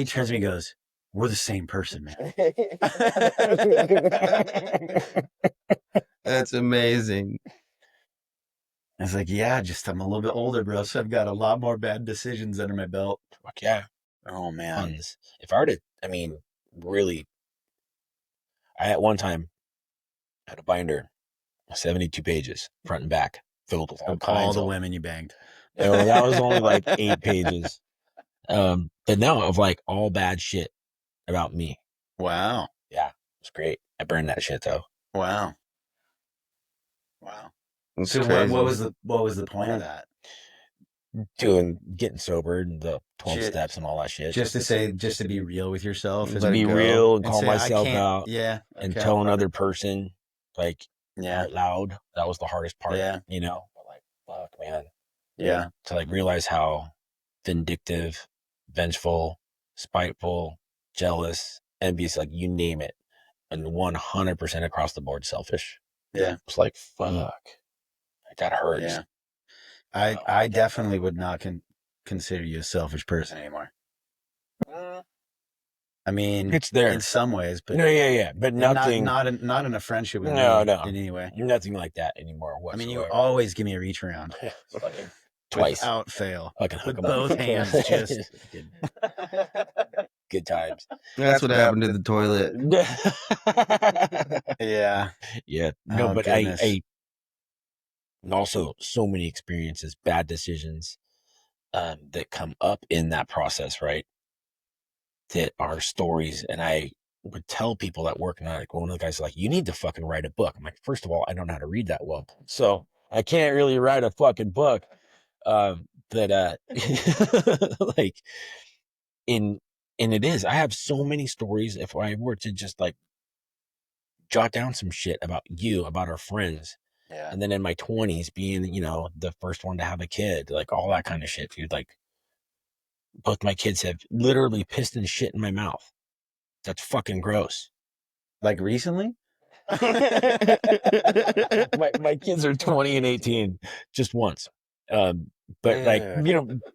turns to me and goes, we're the same person, man. That's amazing. I was like, yeah, just I'm a little bit older, bro. So I've got a lot more bad decisions under my belt. Fuck yeah. Oh, man. Tons. If I were to, really, I at one time had a binder, 72 pages, front and back, filled with all kinds the of women you banged. that was only like 8 pages. But no, of like all bad shit about me. Wow. Yeah, it was great. I burned that shit though. Wow. That's So crazy. what was the point of that? Getting sober and the 12 Shit. steps and all that shit. Just to be real with yourself. Let To it be go. real and And call say, I myself can't- out Yeah. and okay. tell another person like Yeah. out loud. That was the hardest part. Yeah. You know, but like, fuck, man. Yeah. To like realize how vindictive, vengeful, spiteful, jealous, envious, like you name it, and 100% across the board selfish. Yeah. It's like, fuck, like, that hurts. Yeah. I definitely would not consider you a selfish person anymore. I mean, It's there in some ways, but no, yeah, but nothing, not in a friendship with No, me no. in any way. nothing like that anymore. I Whatsoever. mean, you always give me a reach around Fucking twice, without fail, fucking hook with 'em up. both hands, just good times. That's what happened to the toilet. yeah. Yeah, no, Oh, but goodness. I and also so many experiences, bad decisions that come up in that process, right? That are stories, and I would tell people at work, and like one of the guys is like, you need to fucking write a book. I'm like, first of all, I don't know how to read that well, so I can't really write a fucking book. But like and it is, I have so many stories. If I were to just like jot down some shit about you, about our friends, Yeah. and then in my 20s being, the first one to have a kid, like all that kind of shit, dude. Like both my kids have literally pissed and shit in my mouth. That's fucking gross. Like recently? my kids are 20 and 18, just once. But like,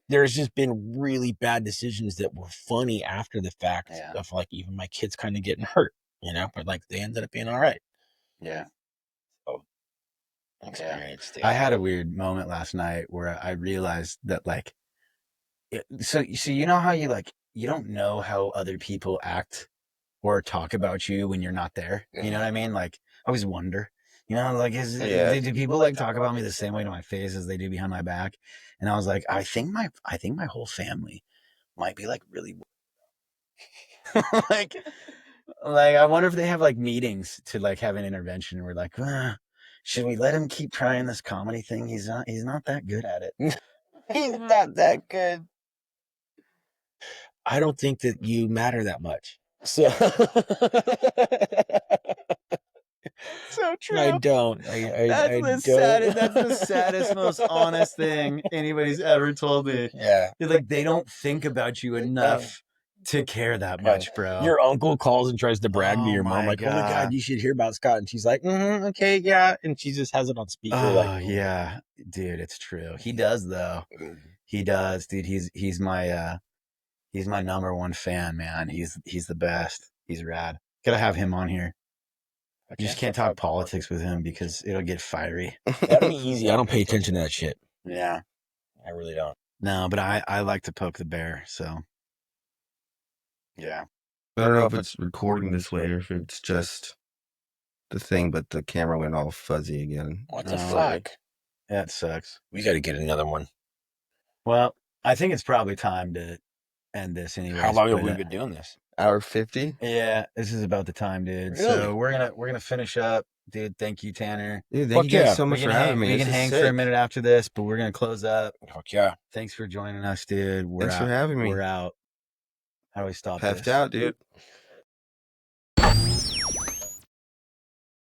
there's just been really bad decisions that were funny after the fact of like even my kids kind of getting hurt, but like they ended up being all right. Yeah. So experience. I had a weird moment last night where I realized that like, so you know how you don't know how other people act or talk about you when you're not there. You know what I mean? Like I always wonder, like do people like talk about me the same way to my face as they do behind my back? And I was like, I think my whole family might be like really like I wonder if they have like meetings to like have an intervention. We're like, should we let him keep trying this comedy thing? He's not that good at it. He's not that good. I don't think that you matter that much. So so true. I don't. That's the saddest, most honest thing anybody's ever told me. Yeah. Like they don't think about you enough to care that much, bro. Your uncle calls and tries to brag to your mom, like, "Oh my God, you should hear about Scott," and she's like, "Okay, yeah," and she just has it on speaker. Oh yeah, dude, it's true. He does though. He does, dude. He's my number one fan, man. He's the best. He's rad. Gotta have him on here. You just can't talk politics with him because it'll get fiery. That'd be easy. I don't pay attention to that shit. Yeah, I really don't. No, but I like to poke the bear. So yeah, I don't know if it's recording this way or if it's just the thing, but the camera went all fuzzy again. What the fuck? That sucks. We got to get another one. Well, I think it's probably time to end this anyway. How long have we been doing this? Hour 50? Yeah, this is about the time, dude. Really? So we're gonna finish up, dude. Thank you, Tanner. Dude, thank you guys so much We for can having me. We can This is hang for sick. a minute after this, but we're gonna close up. Fuck yeah. Thanks for joining us, dude. Thanks for having me. We're out. How do we stop Heft this? out, dude.